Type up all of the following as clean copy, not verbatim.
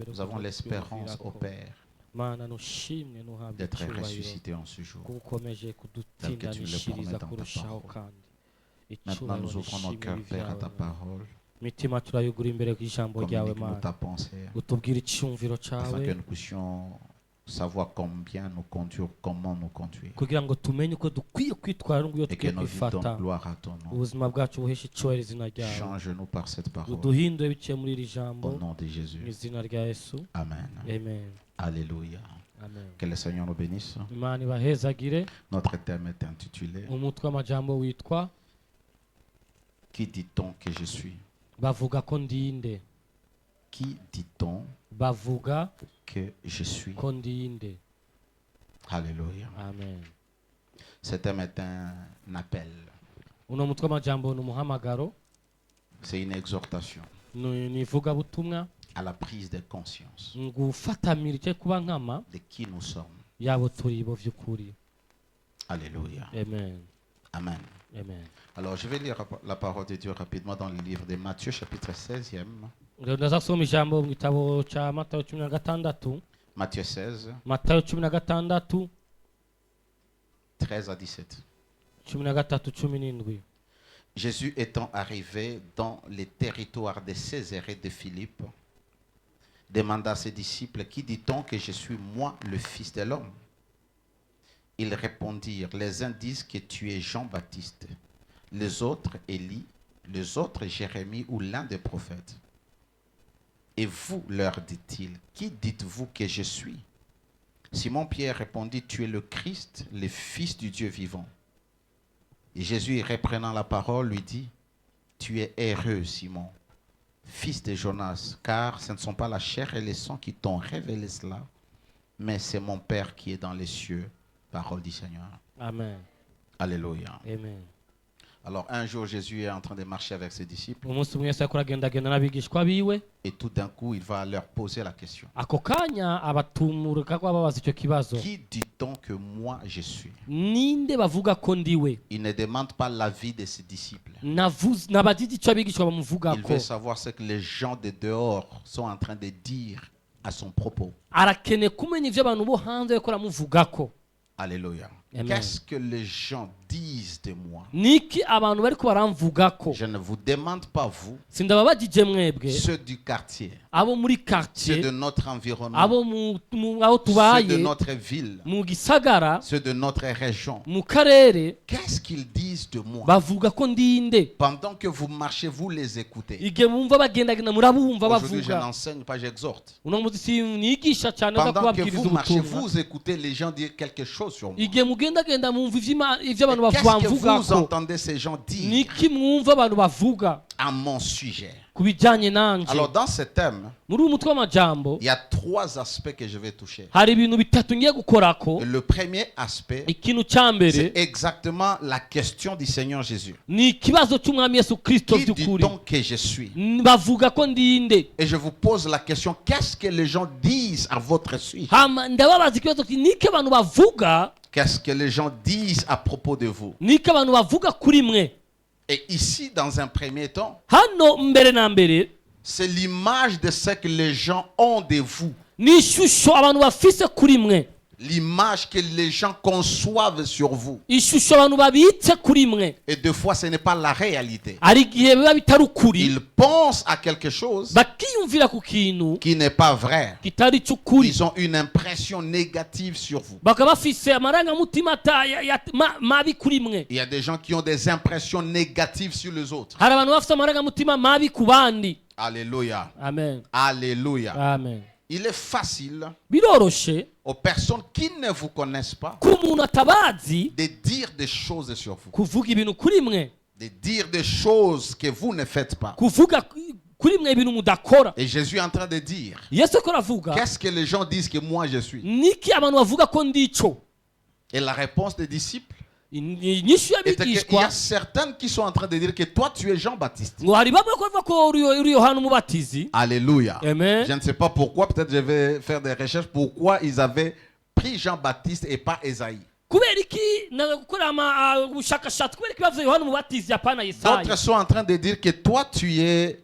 Nous avons l'espérance au Père d'être ressuscité en ce jour, tel que tu le promets dans ta parole. Maintenant, nous ouvrons nos cœurs, Père, à ta parole. Communique-nous ta pensée, afin que nous puissions savoir combien nous conduire, comment nous conduire, et que nos vies donnent gloire à ton nom. Change-nous par cette parole. Au nom de Jésus. Amen. Alléluia. Que le Seigneur nous bénisse. Notre thème est intitulé Qui dit-on que je suis? Qui dit-on que je suis? Alléluia. Amen. Ce thème est un appel. C'est une exhortation à la prise de conscience de qui nous sommes. Alléluia. Amen. Amen. Amen. Alors, je vais lire la parole de Dieu rapidement dans le livre de Matthieu, chapitre 16e. Matthieu 16, 13 à 17. Jésus étant arrivé dans les territoires de César et de Philippe, demanda à ses disciples, qui dit-on que je suis moi, le Fils de l'homme? Ils répondirent, les uns disent que tu es Jean-Baptiste, les autres Élie, les autres Jérémie ou l'un des prophètes. Et vous, leur dit-il, qui dites-vous que je suis? Simon-Pierre répondit, tu es le Christ, le Fils du Dieu vivant. Et Jésus, reprenant la parole, lui dit, tu es heureux, Simon, fils de Jonas, car ce ne sont pas la chair et le sang qui t'ont révélé cela, mais c'est mon Père qui est dans les cieux. Parole du Seigneur. Amen. Alléluia. Amen. Alors un jour, Jésus est en train de marcher avec ses disciples. Et tout d'un coup, il va leur poser la question. Qui dit-on que moi je suis? Il ne demande pas l'avis de ses disciples. Il veut savoir ce que les gens de dehors sont en train de dire à son propos. Alléluia. Qu'est-ce que les gens disent de moi? Je ne vous demande pas vous, ceux du quartier, ceux de notre environnement, ceux de notre ville, ceux de notre région. Qu'est-ce qu'ils disent de moi? Pendant que vous marchez, vous les écoutez. Aujourd'hui, je n'enseigne pas, j'exhorte. Pendant que vous marchez, vous écoutez les gens dire quelque chose sur moi. Qu'est-ce que vous entendez ces gens dire à mon sujet? Alors dans ce thème, il y a trois aspects que je vais toucher. Et le premier aspect, c'est exactement la question du Seigneur Jésus. Qui dit-on que je suis? Et je vous pose la question, qu'est-ce que les gens disent à votre sujet? Qu'est-ce que les gens disent à propos de vous? Et ici, dans un premier temps, c'est l'image de ce que les gens ont de vous. L'image que les gens conçoivent sur vous. Et des fois, ce n'est pas la réalité. Ils pensent à quelque chose qui n'est pas vrai. Ils ont une impression négative sur vous. Il y a des gens qui ont des impressions négatives sur les autres. Alléluia. Amen. Alléluia. Amen. Il est facile aux personnes qui ne vous connaissent pas de dire des choses sur vous. De dire des choses que vous ne faites pas. Et Jésus est en train de dire, qu'est-ce que les gens disent que moi je suis? Et la réponse des disciples était qu'il y a certaines qui sont en train de dire que toi tu es Jean-Baptiste. Alléluia. Amen. Je ne sais pas pourquoi, peut-être je vais faire des recherches pourquoi ils avaient pris Jean-Baptiste et pas Ésaïe. D'autres sont en train de dire que toi tu es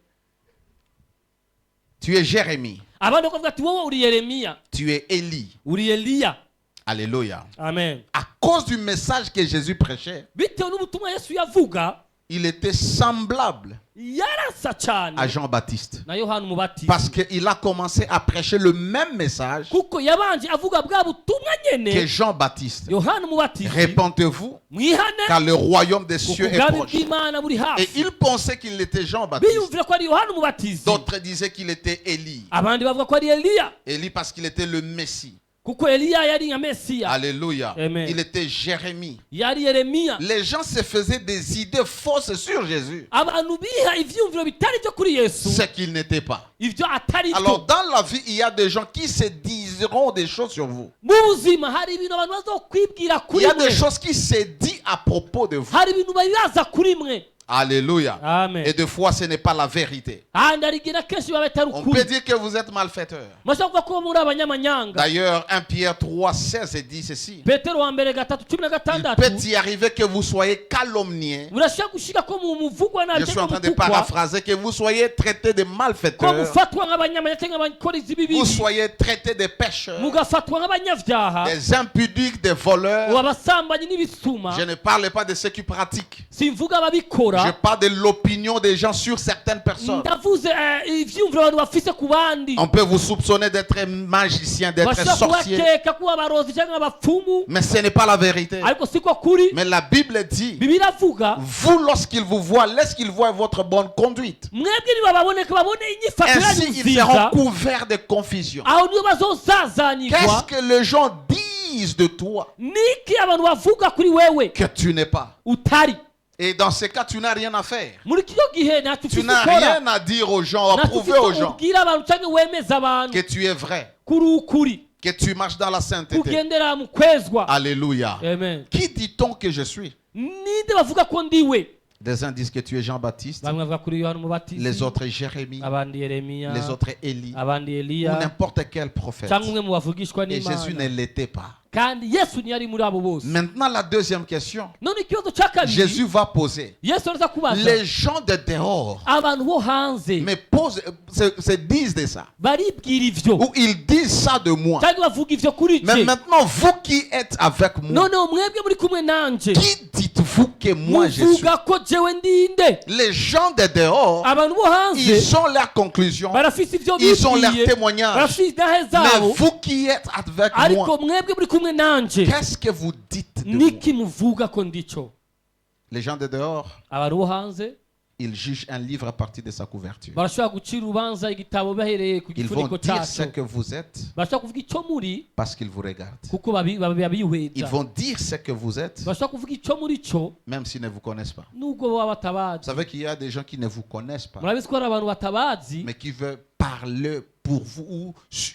Tu es Jérémie. abandi bakavuga ati wowe uri Yeremiya, Tu es Élie. uri Eliya. Alléluia. Amen. À cause du message que Jésus prêchait, Bitewe n'ubutumwa Yesu yavuga, il était semblable yarasa cyane à Jean-Baptiste. na Yohana Umubatizi, Parce qu'il a commencé à prêcher le même message kuko yabanje avuga bwa butumwa que nyene Jean-Baptiste. Yohana Umubatizi. Répentez-vous, Mwihane car le royaume des kuko cieux est ubwami proche. bw'Imana buri Et hafi. il pensait qu'il était Jean-Baptiste. Biyumvira ko ari Yohana Umubatizi, D'autres disaient qu'il était Élie. abandi bavuga ko ari Eliya, Élie parce qu'il était le Messie. kuko Eliya yari nka Mesiya, Alléluia. Amen. Il était Jérémie. yari Yeremiya. Les gens se faisaient des idées fausses sur Jésus. Abantu biha ivyumviro bitari byo kuri Yesu, Ce qu'il n'était pas. ivyo atari Alors byo. dans la vie, il y a des gens qui se diront des choses sur vous. Mu buzima hari ibintu abantu bazokwibwira Il kuri y a des mwe, choses qui se disent à propos de vous. hari ibintu babibaza kuri mwe. Alléluia. Amen. Et des fois, ce n'est pas la vérité. Kandi arigira kenshi biba bitari On peut ukuri. dire que vous êtes malfaiteur. Mashaka kuvuga ko muri abanyamanyanga. D'ailleurs, 1 Pierre 3, 16 dit ceci. Petero wa mbere 3:16. Il peut y arriver que vous soyez calomniés. Murashaka gushika ko mu muvugwa Je nabi suis en train de mutukwa, paraphraser, que vous soyez traités de ko malfaiteurs. mufatwa nk'abanyamanyanga cyangwa abakorizi Vous b'ibibi, soyez traités de pécheurs, mugafatwa nk'abanyavyaha, des impudiques, des voleurs. abasambanyi n'ibisuma. Je ne parle pas de ceux qui pratiquent. Simvuga Je ababikora, parle de l'opinion des gens sur certaines personnes. ndavuze ivyumviro abantu bafise ku bandi. On peut vous soupçonner d'être magicien, d'être Bashaka sorcier. kubakeka kuba abarozi cyangwa abapfumu, Mais ce n'est pas la vérité. ariko siko kuri. Mais la Bible dit, Bibiliya avuga, vous lorsqu'ils vous voient, laisse-qu'ils voient votre bonne conduite. mwebwe nibababoneka babone inyifatiro Ainsi, yanyu ils seront nziza, couverts de confusion. aho niyo bazozazanirwa. Qu'est-ce que les gens disent de toi Niki abantu bavuga kuri wewe que tu n'es pas? utari? Et dans ce cas, tu n'as rien à faire. Muri kiyo gihe ntacyo Tu ufise n'as ukora, rien à dire aux gens, à ntacyo prouver ufise aux gens ubwira abantu cyangwa wemeza abantu que tu es vrai, kuri ukuri, que tu marches dans la sainteté. kugendera mu kwezwa. Alléluia. Amen. Qui dit-on que je suis? Ninde bavuga ko ndiwe? Des uns disent que tu es Jean-Baptiste, Bamwe bavuga kuri Yohana Umubatizi, les autres Jérémie, abandi Yeremiya, les autres Élie, abandi ou Eliya, n'importe quel prophète. cyangwa umwe mu bavugishwa Et Jésus ne n'Imana. l'était pas. Kandi Yesu ntiyari muri abo bose. Maintenant, la deuxième question. None ikibazo cya kabiri Jésus va poser. Yesu araza kubaza, Les gens de dehors abantu bo hanze me posent, se disent de ça. baribwira ivyo Ou ils disent ça de moi. cyangwa bavuga ivyo kuri Mais je. maintenant, vous qui êtes avec moi, Noneho mwebwe muri kumwe nanje, qui dites-vous que moi je suis? muvuga ko jewe ndinde? Les gens de dehors, Abantu bo ils hanze ont leurs conclusions, barafise ivyo ils ont leurs bibwiye, témoignages. barafise intahe Mais zabo, vous qui êtes avec ariko moi, mwebwe muri kumwe nanje, qu'est-ce que vous dites de moi? niki muvuga ko ndico? Les gens de dehors, Abantu bo hanze ils jugent un livre à partir de sa couverture. barashobora gucira urubanza igitabo bahereye ku Ils vont gifuniko dire ce cyaco, que vous êtes barashobora kuvuga ico muri parce qu'ils vous regardent. kuko Ils babihweza, vont dire ce que vous êtes barashobora kuvuga ico muri co même s'ils ne vous connaissent pas. nubwo baba Vous batabazi. savez qu'il y a des gens qui ne vous connaissent pas, Murabizi ko hari abantu batabazi mais qui veulent parler pour vous ou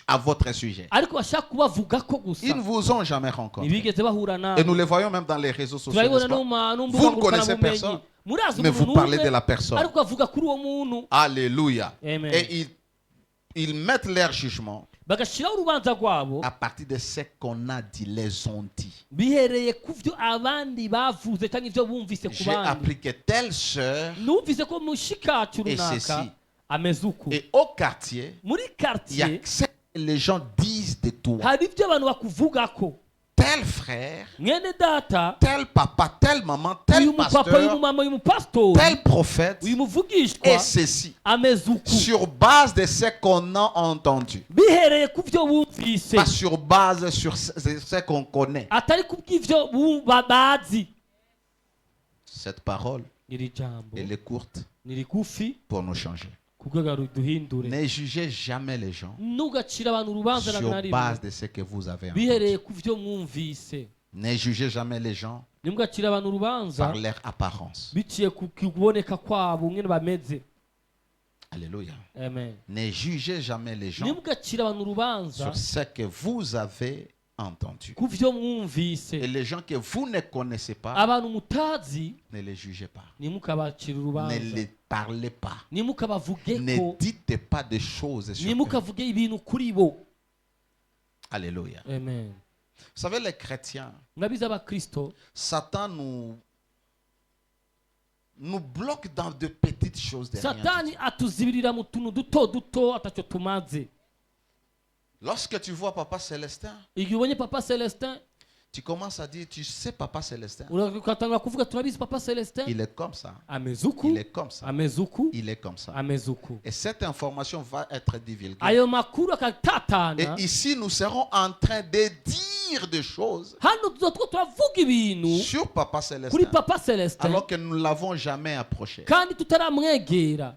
à votre sujet. ariko bashaka kubavugako gusa, Ils ne vous ont jamais rencontré. ntibigeze bahura Et nawe. nous les voyons même dans les réseaux sociaux, turabibona n'est-ce no pas? mu Vous mbuga ne connaissez ngurukanabumenyi, personne, murazi mais umuntu vous parlez de n'umwe la personne. ariko bavuga kuri uwo muntu. Alléluia. Amen. Et ils mettent leur jugement Bagashiraho urubanza rwabo à partir de ce qu'on a dit, les ont dit. bihereye ku vyo abandi bavuze cyangwa ivyo bumvise ku J'ai bandi. appris que telle sœur, Numvise ko mushikacu Et runaka ceci. ameze uku. et au quartier, Muri il y a quartier ce que les gens disent de toi. hari ivyo abantu bakuvugako, Tel frère, mwene data, tel papa, telle maman, tel uyu mupapa, uyu pasteur, mumama, uyu mupastori, tel prophète, uyu et muvugishwa ceci. ameze uku, Sur base de ce qu'on a entendu. bihereye ku vyo bumvise, Pas sur base sur ce qu'on connaît. atari ku bw'ivyo bazi. Cette parole, Iri jambo elle est courte ni rigufi pour nous changer. kugira ngo duhindure. Ne jugez jamais les gens Ntugacire abantu urubanza na sur rimwe base de ce que vous avez bihereye entendu. ku vyo mwumvise. Ne jugez jamais les gens Ntimugacire abantu urubanza par leur apparence. biciye ku kuboneka kwabo ngene bameze. Alléluia. Amen. Ne jugez jamais les gens Ntimugacire abantu urubanza sur ce que vous avez entendu. ku vyo Et mwumvise. les gens que vous ne connaissez pas, Abantu mutazi ne les jugez pas. ntimukabacire Ne urubanza, les parlez pas. ntimukabavugeko, Ne dites pas de choses sur eux. ntimukavuge ibintu kuri bo. Alléluia. Amen. Vous savez, les chrétiens, Murabizi abakristo Satan nous bloque dans de petites choses de rien du satani atuzibirira mu tuntu duto duto atacyo tumaze. Lorsque tu vois Papa Célestin, Igihe ubonye Papa Celestin tu commences à dire, tu sais Papa Célestin, ugatanga kuvuga turabizi Papa Celestin il est comme ça, ameze uku il est comme ça, ameze uku il est comme ça. ameze uku. Et cette information va être divulguée. Ayo makuru Et akatatana ici, nous serons en train de dire des choses hano tuzotwo turavuga ibintu sur Papa kuri Célestin, Papa Celestin alors que nous ne l'avons jamais approché. kandi tutaramwegera.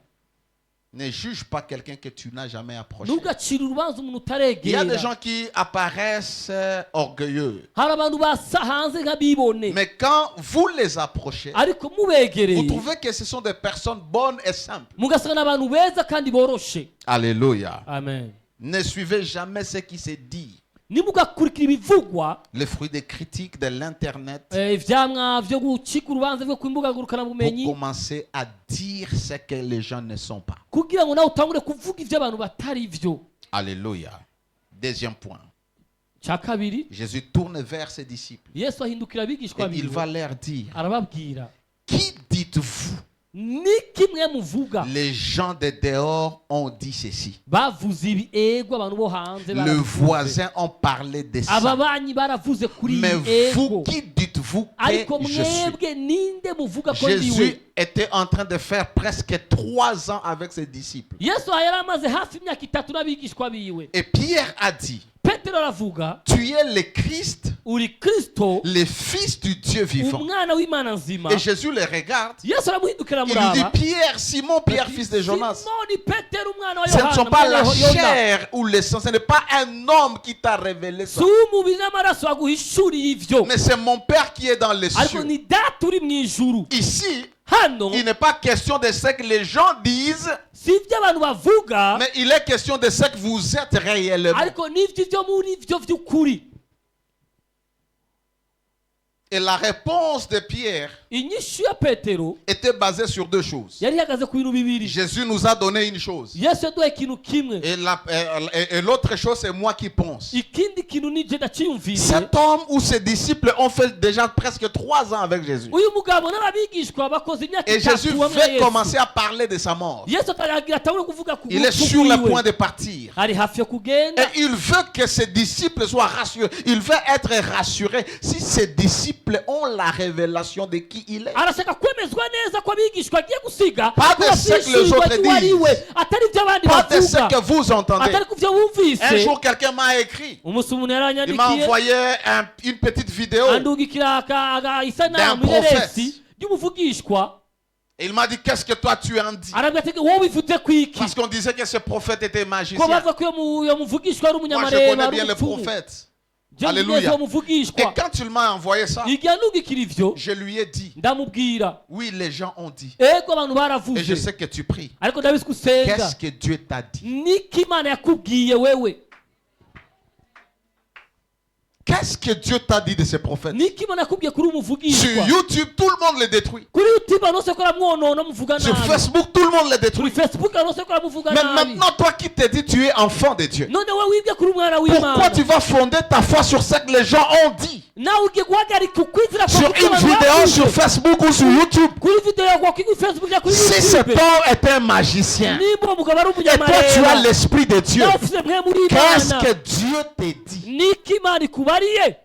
Ne juge pas quelqu'un que tu n'as jamais approché. Ntugacire urubanza umuntu Il y a des utaregera. gens qui apparaissent orgueilleux. Hari abantu basa hanze nk'abibone Mais quand vous les approchez, ariko vous mubegereye trouvez que ce sont des personnes bonnes et simples. mugasanga n'abantu beza kandi boroshe. Alléluia. Amen. Ne suivez jamais ce qui se dit. Nimugakurikira ibivugwa Les fruits des critiques de l'internet ivyamwa vyo gucika urubanza vyo ku mbuga pour ngurukanabumenyi commencer à dire ce que les gens ne sont pas. kugira ngo nawe utangure kuvuga ivyo abantu batari vyo. Alléluia. Deuxième point. Cya kabiri, Jésus tourne vers ses disciples Yesu ahindukira abigishwa et il va biwe leur dire, arababwira, qui dites-vous? niki mwe muvuga? Les gens de dehors ont dit ceci. Bavuze ibi ego abantu bo hanze Le baravuze. voisin ont parlé de ça. Ababanyi baravuze kuri Mais ibi vous, ego. qui dites-vous Ariko que je suis? mwebwe ninde muvuga ko Jésus ndiwe? était en train de faire presque 3 ans avec ses disciples. Yesu yari amaze hafi imyaka 3 n'abigishwa biwe. Et Pierre a dit, Petero aravuga, tu es le Christ, uri Kristo, le Fils du Dieu vivant. umwana w'Imana nzima. Et Jésus le regarde. Yesu aramuhindukira Il lui dit, amuraba. Pierre, Simon, Pierre, fils de Jonas. Simoni Petero umwana wa Ce ne sont Yohana, pas la mwene Yona. chair ou le sang. Ce n'est pas un homme qui t'a révélé ça. Si umubiri n'amaraso aguhishuriye ivyo, Mais c'est mon Père qui est dans les ariko cieux. ni data uri mu ijuru. Ici, Hano il n'est pas question de ce que les gens disent, si ivyo abantu bavuga, mais il est question de ce que vous êtes réellement. ariko n'ivyo ivyo muri vyo vy'ukuri. Et la réponse de Pierre Inyishu ya Petero était basée sur 2 choses. yari ihagaze ku bintu bibiri. Jésus nous a donné une chose. Yesu yaduhaye ikintu kimwe, Et l'autre chose, c'est moi qui pense. ikindi kintu ni je ndaciyumviriye. Cet homme ou ses disciples ont fait déjà presque 3 ans avec Jésus. Uyu mugabo n'abigishwa bakoze imyaka Et Jésus 3 hamwe na veut Yesu. commencer à parler de sa mort. Yesu ataragira atangure kuvuga ku Il est rupfu sur le rwiwe. point de partir. Ari hafi yo kugenda. Et il veut que ses disciples soient rassurés. Il veut être rassuré si ses disciples ont la révélation de qui il est. Arashaka kwemezwa neza ko abigishwa agiye gusiga Pas de ce que les autres disent. atari ibyo abandi Pas de ce bavuga, que vous entendez. atari ku byo bumvise. Un jour, quelqu'un m'a écrit. Umunsi umuntu Il m'a yaranyandikiye envoyé une petite vidéo. andugikira isanamu D'un prophète. y'iresi ry'umuvugishwa. Et il m'a dit, qu'est-ce que toi tu en dis? Arabwira ati wowe wivuze ku iki? Parce qu'on disait que ce prophète était Ko magicien. bavuga ko uyo muvugishwa ari Moi, je umunyamareba connais ari bien les umupfumu. prophètes. Je Alléluia. neza uwo Et muvugishwa. quand il m'a envoyé ça, Igihe andugikira ivyo je lui ai dit, ndamubwira, oui, les gens ont dit. ego abantu Et je baravuze, sais que tu pries. ariko ndabizi ko usenga. Qu'est-ce que Dieu t'a dit? Niki Imana yakubwiye wewe? Qu'est-ce que Dieu t'a dit de ces prophètes? Niki Imana yakubwiye kuri Sur umuvugishwa? YouTube, tout le monde les détruit. Kuri YouTube anose ko aramwonona muvuga Sur nabi. Facebook, tout le monde les Kuri détruit. Facebook anose ko aramuvuga Mais nabi. maintenant, toi qui te dis tu es enfant de Dieu, None we wibye kuri umwana pourquoi w'Imana? tu vas fonder ta foi sur ce que les gens ont dit? Nawe ugiye guhagarika ukwizera Sur kwawe une vidéo sur Facebook ou sur YouTube? kuri video yawe kuri Facebook ya kuri Si cet YouTube. homme est un magicien Nimba uwo mugabo ari et toi tu as umunyamareba, l'esprit de Dieu, nawe ufite mwe muri qu'est-ce Imana, que Dieu te dit? niki Imana ikubariye?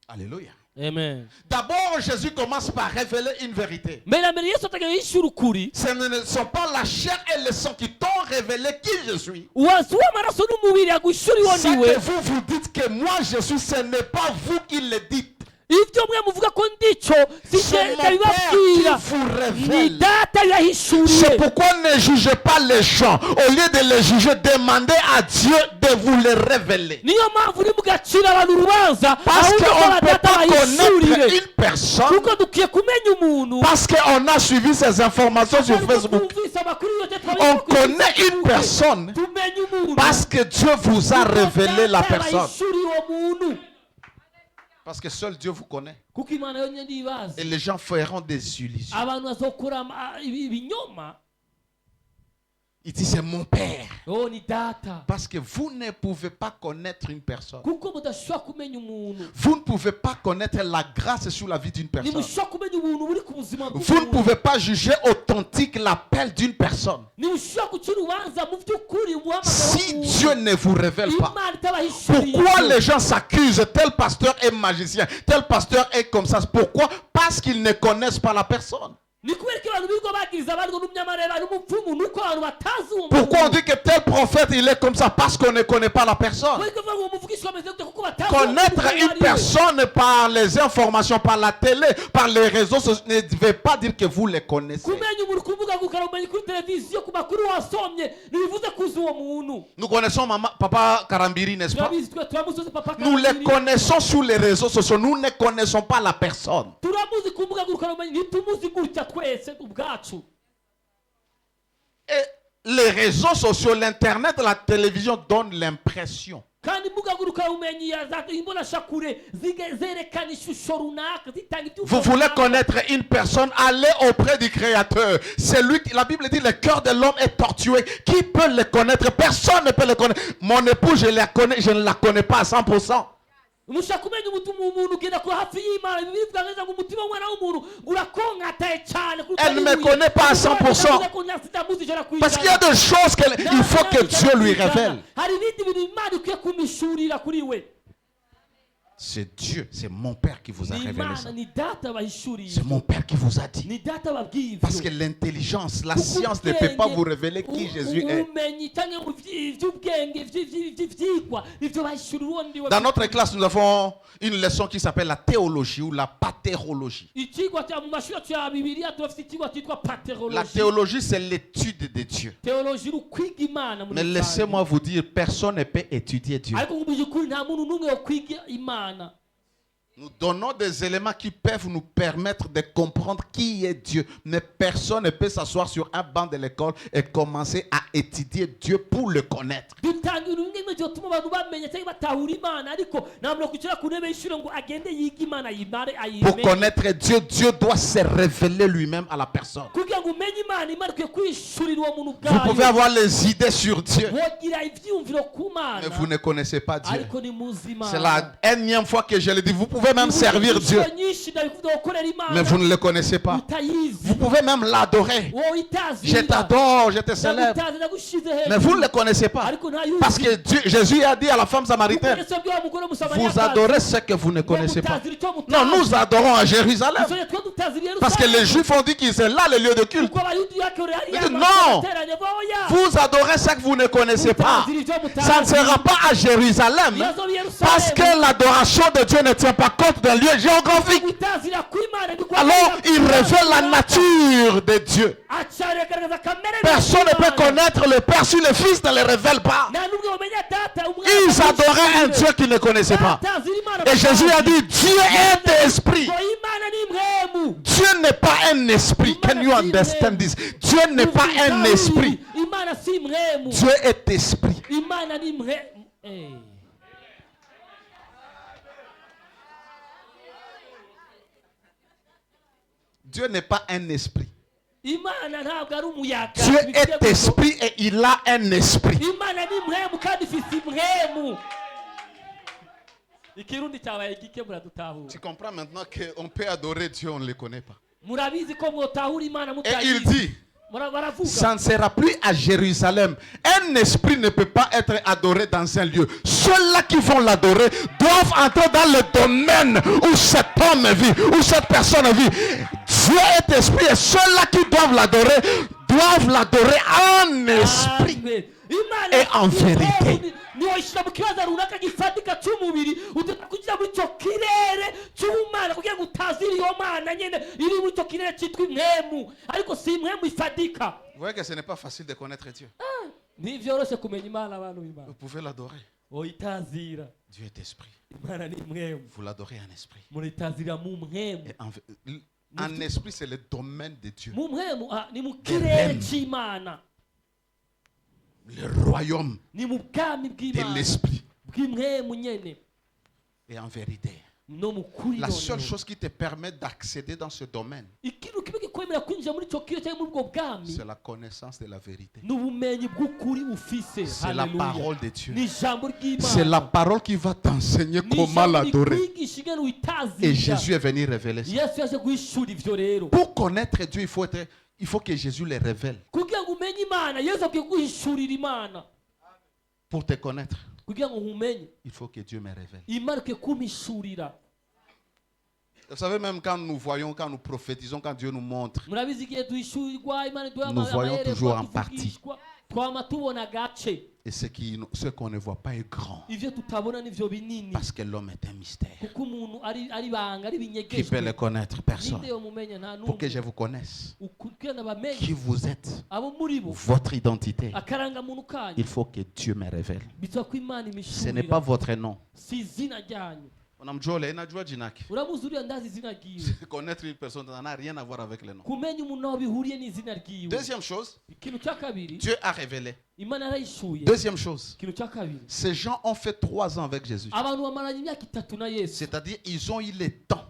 Alléluia. Amen. D'abord, Jésus commence par révéler une vérité. Mbere na mbere Yesu ateganya yishura ukuri. Ce ne sont pas la chair et le sang qui t'ont révélé qui je suis. Uwazi w'amaraso n'umubiri yagushura iwo Ce ndiwe. que vous vous dites que moi je suis, ce n'est pas vous qui le dites. Ivyo mwe muvuga ko ndico si C'est je mon Père qui ndabibabwira, vous ni révèle. data C'est yahishuriye. pourquoi ne jugez pas les gens. Au lieu de les juger, demandez à Dieu de vous les révéler. Niyo mpamvu uri mugacira abantu urubanza Parce ahubwo ko qu'on ne peut data pas bahishurire. connaître une personne Kuko dukwiye kumenya umuntu. parce qu'on a suivi ces informations sur Ariko Facebook. twumvise amakuru yose On twabonye kuri connaît une Facebook. personne Tumenye umuntu. parce que Dieu vous a révélé la personne. Bahishuriye uwo muntu. Parce que seul Dieu vous connaît. Kuko Imana yonyine ndibaza. Et les gens feront des illusions. Abantu bazokora ibinyoma. Il dit c'est mon Père. oh ni data Parce que vous ne pouvez pas connaître une personne. kuko mudashobora kumenya umuntu Vous ne pouvez pas connaître la grâce sur la vie d'une personne. ntimushobora kumenya ubuntu buri ku buzima Vous ne bw'umuntu pouvez pas juger authentique l'appel d'une personne. ntimushobora guca urubanza mu by'ukuri umuhamagaro Si w'umuntu. Dieu ne vous révèle pas. Imana itabahishuriye Pourquoi ibyo. les gens s'accusent? Tel pasteur est magicien, tel pasteur est comme ça. Pourquoi? Parce qu'ils ne connaissent pas la personne. ni kubera ko abantu birirwa bagiriza abandi ngo n'umnyamareba n'umupfumu nuko abantu batazi uwo Pourquoi on muntu. dit que tel prophète il est comme ça? Parce qu'on ne connaît pas la personne. Kubera ko bavuga ngo umuvugisha ameze gute kuko batazi uwo muntu Connaître uwo ari une we. personne par les informations, par la télé, par les réseaux sociaux, ne veut pas dire que vous les connaissez. kumenya umuntu kuvuga ngo ukaramenya kuri televiziyo ku makuru wasomye ntibivuze kuzi uwo muntu. Nous connaissons Papa Karambiri, n'est-ce pas? turabizi twe turamusozi papa Nous les Karambiri. connaissons sur les réseaux sociaux. Nous ne connaissons pas la personne. turamuzi ku mbuga ngurukanabumenyi ntitumuzi gutya twese ubwacu. Et les réseaux sociaux, l'internet, la télévision donnent l'impression. kandi imbuga ngurukanabumenyi imbonashakure zerekana ishusho runaka zitanga iby'uko Vous voulez runaka. connaître une personne, allez auprès du Créateur. C'est lui, la Bible dit, le cœur de l'homme est tortueux. Qui peut le connaître? Personne ne peut le connaître. Mon épouse, je ne la connais pas à 100%. mushaka kumenya umuntu ugenda ku hafi y'Imana bivuga neza ngo umutima w'umwana w'umuntu urakonkataye cyane kuko Elle ne me connaît pas à 100%. Parce qu'il y a des choses qu'il faut que Dieu lui révèle. hari ibindi bintu Imana ikwiye kumishurira kuri we. C'est Dieu, c'est mon Père qui vous a ni révélé ça. Imana ni data bahishuriye C'est mon Père qui vous a dit. ni data babwiye Parce que l'intelligence, la science ne peut pas vous révéler qui Jésus est. ubumenyi cyangwa iby'ubwenge iby'ibyigwa nibyo bahishurira uwundi we. Dans notre classe, nous avons une leçon qui s'appelle la théologie ou la patérologie. ikigwa cya mu mashuri yacu ya bibiliya turafite ikigwa cyitwa La patérologie. théologie, c'est l'étude de Dieu. teoloji ni ukwiga Imana muri Mais rusange. laissez-moi vous dire, personne ne peut étudier Dieu. ariko mu by'ukuri nta muntu n'umwe wo kwiga Imana. Nous donnons des éléments qui peuvent nous permettre de comprendre qui est Dieu. Mais personne ne peut s'asseoir sur un banc de l'école et commencer à étudier Dieu pour le connaître. dutanga ibintu bimwe byotuma abantu bamenya cyangwa batahura Imana ariko nta muntu kwicara ku ntebe y'ishuri ngo agende yiga Imana ayimare Pour ayimenye. connaître Dieu, Dieu doit se révéler lui-même à la personne. kugira ngo umenye Imana Imana ikwiye kwishurira uwo muntu Vous pouvez ubwayo. avoir les idées sur Dieu, wogira ibyiyumviro ku mais Mana vous ne connaissez pas Dieu. ariko ni muzi Imana. C'est la énième fois que je le dis. Vous pouvez même servir Dieu, Inshuro nyinshi ndabivuga gukorera Imana mais vous ne le connaissez pas. utayizi. Vous pouvez même l'adorer. wowe itazira. Je t'adore, je te célèbre. Ndagutaza, ndagushize hejuru. Mais vous ne le connaissez pas. ariko ntayuzi. Parce que Jésus a dit à la femme samaritaine, Yesu yabwiye wa mugore w'Umusamariyakazi, vous adorez ce que vous ne ngo connaissez pas. mutazira icyo mutazi. Non, nous adorons à Jérusalem. Isonye twe tutazira Yerusalemu. Parce que les Juifs ont dit que c'est là le lieu de culte. Kuko Abayuda yakorera hariya Il dit, amaso non. ateranye, boya. Vous adorez ce que vous ne connaissez pas. Mutazira icyo mutazi. Ça ne sera pas à Jérusalem. Yazo Yerusalemu. Parce que l'adoration de Dieu ne tient pas compte d'un lieu géographique. Utazira ku Imana ni kwa Alors, il révèle la nature de Dieu. agaragaza kamere Personne ne peut connaître le Père si le Fils ne le révèle pas. nta n'umwe wamenya data umwana Ils adoraient un Dieu qu'ils ne connaissaient pas. Batazira Imana Et Jésus a dit, Dieu est esprit. ngo Imana ni mwemu. Dieu n'est pas un esprit. Can you understand this? Dieu n'est pas un esprit. Imana si mwemu. Dieu est esprit. Imana ni mwemu. Dieu n'est pas un esprit. Imana ntabwo ari umuyaga. Dieu est esprit et il a un esprit. Imana ni mwemu kandi ifite mwemu. Ikirundi cyabaye gike muradutahura. Tu comprends maintenant qu'on peut adorer Dieu, on ne le connaît pas. Murabizi ko mwotahura Imana Et mutayizi. il dit, Baravuga. ça ne sera plus à Jérusalem. Un esprit ne peut pas être adoré dans un lieu. Ceux-là qui vont l'adorer doivent entrer dans le domaine où cet homme vit, où cette personne vit. Dieu est esprit et ceux-là qui doivent l'adorer en esprit et en vérité. Niwashira mu kibazo runaka gifatika cy'umubiri utaka kugira muri cyo kirere cy'umana kugira ngo utazira iyo mana nyene iri muri cyo kirere cyitwa mwemu ariko si mwemu ifatika. Vous voyez que ce n'est pas facile de connaître Dieu. Ni vyoroshe kumenya Imana abantu b'Imana. Vous pouvez l'adorer. Oyitazira. Dieu est esprit. Imana ni mwemu. Vous l'adorez en esprit. Muritazira mu mwemu. Et en esprit, c'est le domaine de Dieu. Mu mwemu ni mu kirere cy'Imana. Le royaume Ni mu bwami de bw'Imana. l'esprit. Bw'imwemu nyene. Et en vérité, No mu kuri la noneho. seule chose qui te permet d'accéder dans ce domaine, ikintu kibe kwemera kwinjira muri icyo kiro cyangwa muri ubwo bwami c'est la connaissance de la vérité. ni ubumenyi bw'ukuri ufise. C'est la Haleluya. parole de Dieu. ni ijambo ry'Imana. C'est la parole qui va t'enseigner Ni comment ijambo l'adorer. rikwigisha ingene witazira. Et Jésus est venu révéler ça. Yesu yaje guhishura ivyo rero. Pour connaître Dieu, il faut que Jésus le révèle. kugira ngo umenye Imana, Yesu akwiye guhishurira Imana. Pour te connaître, kugira ngo nkumenye, il faut que Dieu me révèle. Imana ikwiye kumishurira. Vous savez, même quand nous voyons, quand nous prophétisons, quand Dieu nous montre, Murabizi igihe duhishurirwa Imana duha nous voyons amaherezo, toujours en partie. tuvugishwa, twama tubona agace. Et ce qu'on ne voit pas est grand. Ivyo tutabona nivyo binini. Parce que l'homme est un mystère. Kuko umuntu ari banga, ari Qui peut le binyegejwe. connaître? Personne. Ninde yomumenya? Nta Pour que n'umwe. je vous connaisse, Kugira nabamenye qui vous êtes, abo muri bo, votre identité, akarangamuntu kanyu il faut que Dieu me révèle. bisaba ko Imana Ce n'est pas imishurira. votre nom. Si izina ryanyu. Unamjua inajua jina yake. Uramuzi uriya ndazi izina ryiwe. Connaître une personne, ça n'a rien à voir avec le nom. Kumenya umuntu naho bihuriye n'izina ryiwe. Deuxième chose, Ikintu cya kabiri, Dieu a révélé. Imana yarahishuye. Deuxième chose, Ikintu cya kabiri, ces gens ont fait 3 ans avec Jésus. abantu bamaranye imyaka 3 na Yesu. C'est-à-dire, ils ont eu le temps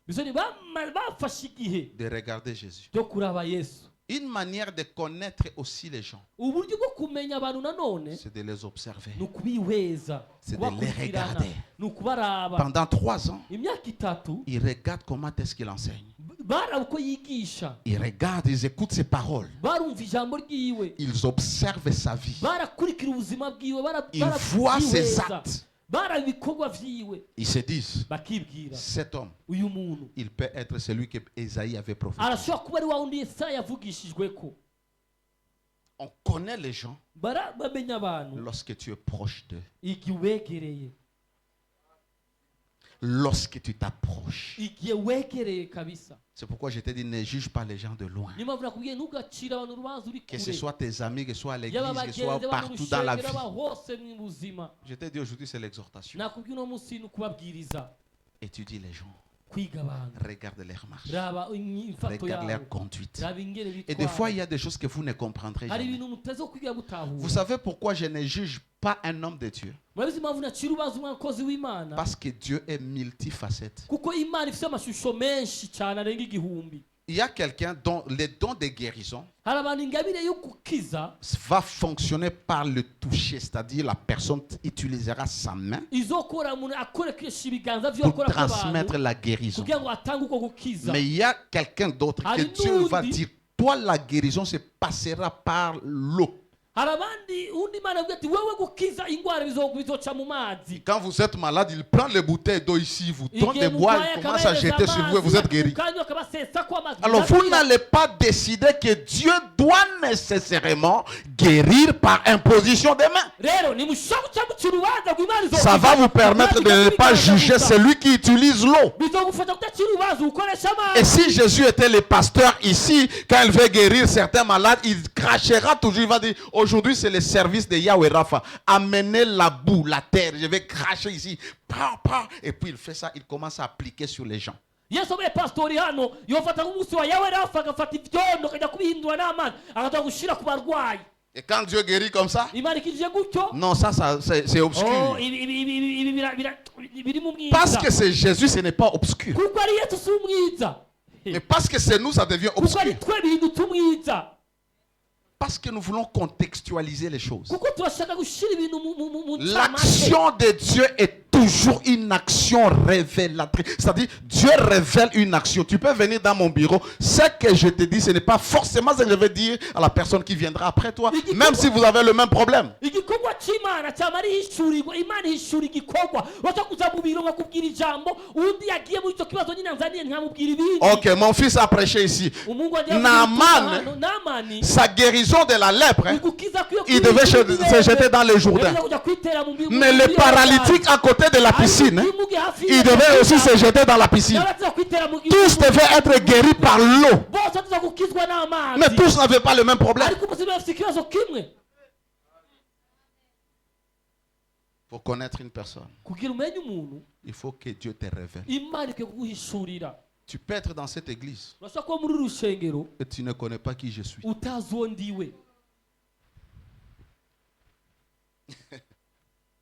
Bisoni bafashe igihe de regarder Jésus. cyo kuraba Yesu. Une manière de connaître aussi les gens, Uburyo bwo kumenya abantu nanone c'est de les observer. ni ukubihweza, C'est de les kubakurikirana, regarder. ni ukubaraba. Pendant 3 ans, Imyaka 3 ils regardent comment est-ce qu'il enseigne. baraba uko yigisha, Ils regardent, ils écoutent ses paroles. barumva ijambo ryiwe, Ils observent sa vie. barakurikira ubuzima bwiwe, Ils voient ses actes. baraba ibikorwa vyiwe, Ils se disent, bakibwira cet homme, uyu muntu il peut être celui que Ésaïe avait prophétisé. arashobora kuba ari wa wundi Yesaya yavugishijweko. On connaît les gens Bamenya abantu lorsque tu es proche d'eux. igihe ubegereye, Lorsque tu t'approches. igihe wegereye kabisa. C'est pourquoi je te dis, ne juge pas les gens de loin. Niyo mpamvu nakubwiye ntugacire abantu urubanza uri Que ce kure, soit tes amis, que ce soit à l'église, yaba que ce soit abagenzi baba mu partout dans la vie. rushengero aba hose mu buzima. Je t'ai dit aujourd'hui, c'est l'exhortation. Nakubwiye uno munsi ni ukubabwiriza, Étudie les gens. kwiga abantu, Regarde leurs marches. raba imfato Regarde yabo, leur conduite. raba ingene Et des fois, bitwara. il y a des choses que vous ne comprendrez Hari jamais. ibintu mutazo kwiga Vous mutahura. savez pourquoi je ne juge pas un homme de Dieu? Murabizi impamvu nacira urubanza umukozi w'Imana? Parce que Dieu est multifacette. Kuko Imana ifite amashusho menshi cyane arenga 1000. Il y a quelqu'un dont les dons de guérison Hari abantu ingabire yo gukiza va fonctionner par le toucher, c'est-à-dire la personne utilisera sa main izokora umuntu akoresha ibiganza byo pour akora ku transmettre bantu la guérison. kugira ngo atange uko gukiza. Mais il y a quelqu'un d'autre que Hari Dieu va n'undi. dire, toi la guérison se passera par l'eau. Hari abandi undi Imana avuga ati wowe gukiza ingwara bizoca mu mazi. Quand vous êtes malade, il prend les bouteilles d'eau ici, vous donne Igihe des bois, murwaye il commence à akabahereza jeter sur vous et vous êtes guéri. ukanywa akabasesa ko amazi. Alors vous n'allez pas décider que Dieu doit nécessairement guérir par imposition des mains. Rero nimushaka guca mu kirubanza ngo Imana izokiza. Ça va vous permettre de ne pas juger celui qui utilise l'eau. Bizogufata kudacira urubanza ukoresha Et amazi. si Jésus était le pasteur ici, quand il veut guérir certains malades, il crachera toujours, il va dire, aujourd'hui c'est le service de Yahweh Rapha. Amenez la boue, la terre, je vais cracher ici. Et puis il fait ça, il commence à appliquer sur les gens. Yesu abaye pastori hano yofata nk'umunsi wa Yawe Rafa agafata ibyondo akajya kubihindura n'amazi akajya gushira ku barwayi. Et quand Dieu guérit comme ça, Imana ikirije gutyo, non, ça c'est obscur. oh, ibi biri mu mwiza. Parce que c'est Jésus, ce n'est pas obscur. kuko ari Yesu si umwiza. Mais parce que c'est nous, ça devient kuko obscur. ari twe bihindutse umwiza. Parce que nous voulons contextualiser les choses. Kuko turashaka gushira ibintu mu ncamake. L'action de Dieu est toujours une action révélatrice. C'est-à-dire, Dieu révèle une action. Tu peux venir dans mon bureau. Ce que je te dis, ce n'est pas forcément ce que je vais dire à la personne qui viendra après toi, même si vous avez le même problème. Igikorwa cy'Imana cyama ari hishurirwa, Imana ihishura igikorwa. Washaka kuza mu biro nkakubwira ijambo, undi yagiye muri icyo kibazo nyine nzaniye nkamubwira ibindi. Ok, mon fils a prêché ici. Naamani, sa guérison de la lèpre, ugukiza kwiyo il devait se jeter dans le Jourdain. Mais le paralytique à côté de la piscine, il devait aussi se jeter dans la piscine. Tous devaient être guéris par l'eau. Mais tous n'avaient pas le même problème. Pour connaître une personne, il faut que Dieu te révèle. Tu peux être dans cette église et tu ne connais pas qui je suis.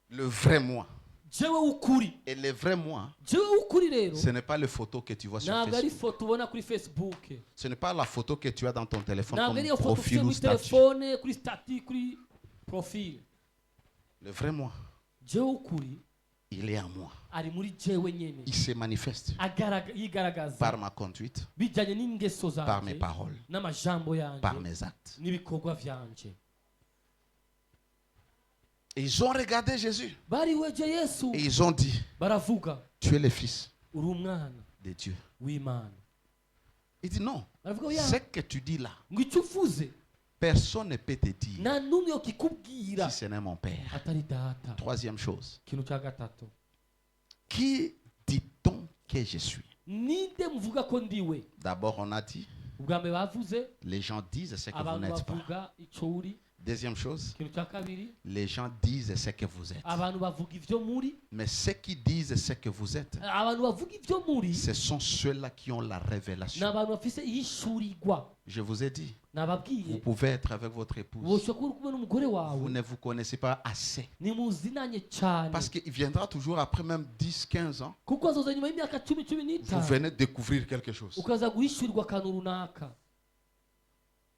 Le vrai moi. jewe ukuri Et le vrai moi, jewe ukuri rero ce n'est pas les photos que tu vois sur ntabwo ari Facebook. ifoto ubona kuri Facebook, Ce n'est pas la photo que tu as dans ton téléphone ntabwo ari iyo comme foto ufite profil ou muri statut. telefone, kuri stati, kuri profile. Le vrai moi, jewe ukuri il est en moi. ari muri jewe nyene, Il se manifeste yigaragaza par ma conduite, bijyanye n'ingeso par mes zanje paroles, n'amajambo yanje par mes actes. n'ibikorwa vyanje. Et ils ont regardé Jésus bariweje Yesu et ils ont dit, baravuga tu es le fils uri umwana de Dieu. w'Imana. Il dit non, baravuga oya, ce que tu dis là, ngo icyo uvuze personne ne peut te dire nta n'umwe yokikubwira si ce n'est mon Père. atari data. Troisième chose, ikintu cya gatatu, qui dit-on que je suis? ninde muvuga ko ndiwe? D'abord, on a dit, ubwa mbere bavuze les gens disent ce que vous abantu n'êtes pas. bavuga icyo uri. Deuxième chose, ikintu cya kabiri, les gens disent ce que vous êtes. abantu bavuga ibyo muri. Mais ceux qui disent ce que vous êtes, abantu bavuga ibyo muri ce sont ceux-là qui ont la ni révélation. abantu bafise ihishurirwa. Je vous ai dit, vous nababwiye pouvez être avec votre épouse. woshobora kuba uri kumwe n'umugore Vous wawe ne vous connaissez pas assez. nimuzinanye cyane, Parce qu'il viendra toujours après même 10, 15 ans. kuko azoza nyuma y'imyaka 10-15 Vous venez découvrir quelque chose. ukaza guhishurirwa akantu runaka,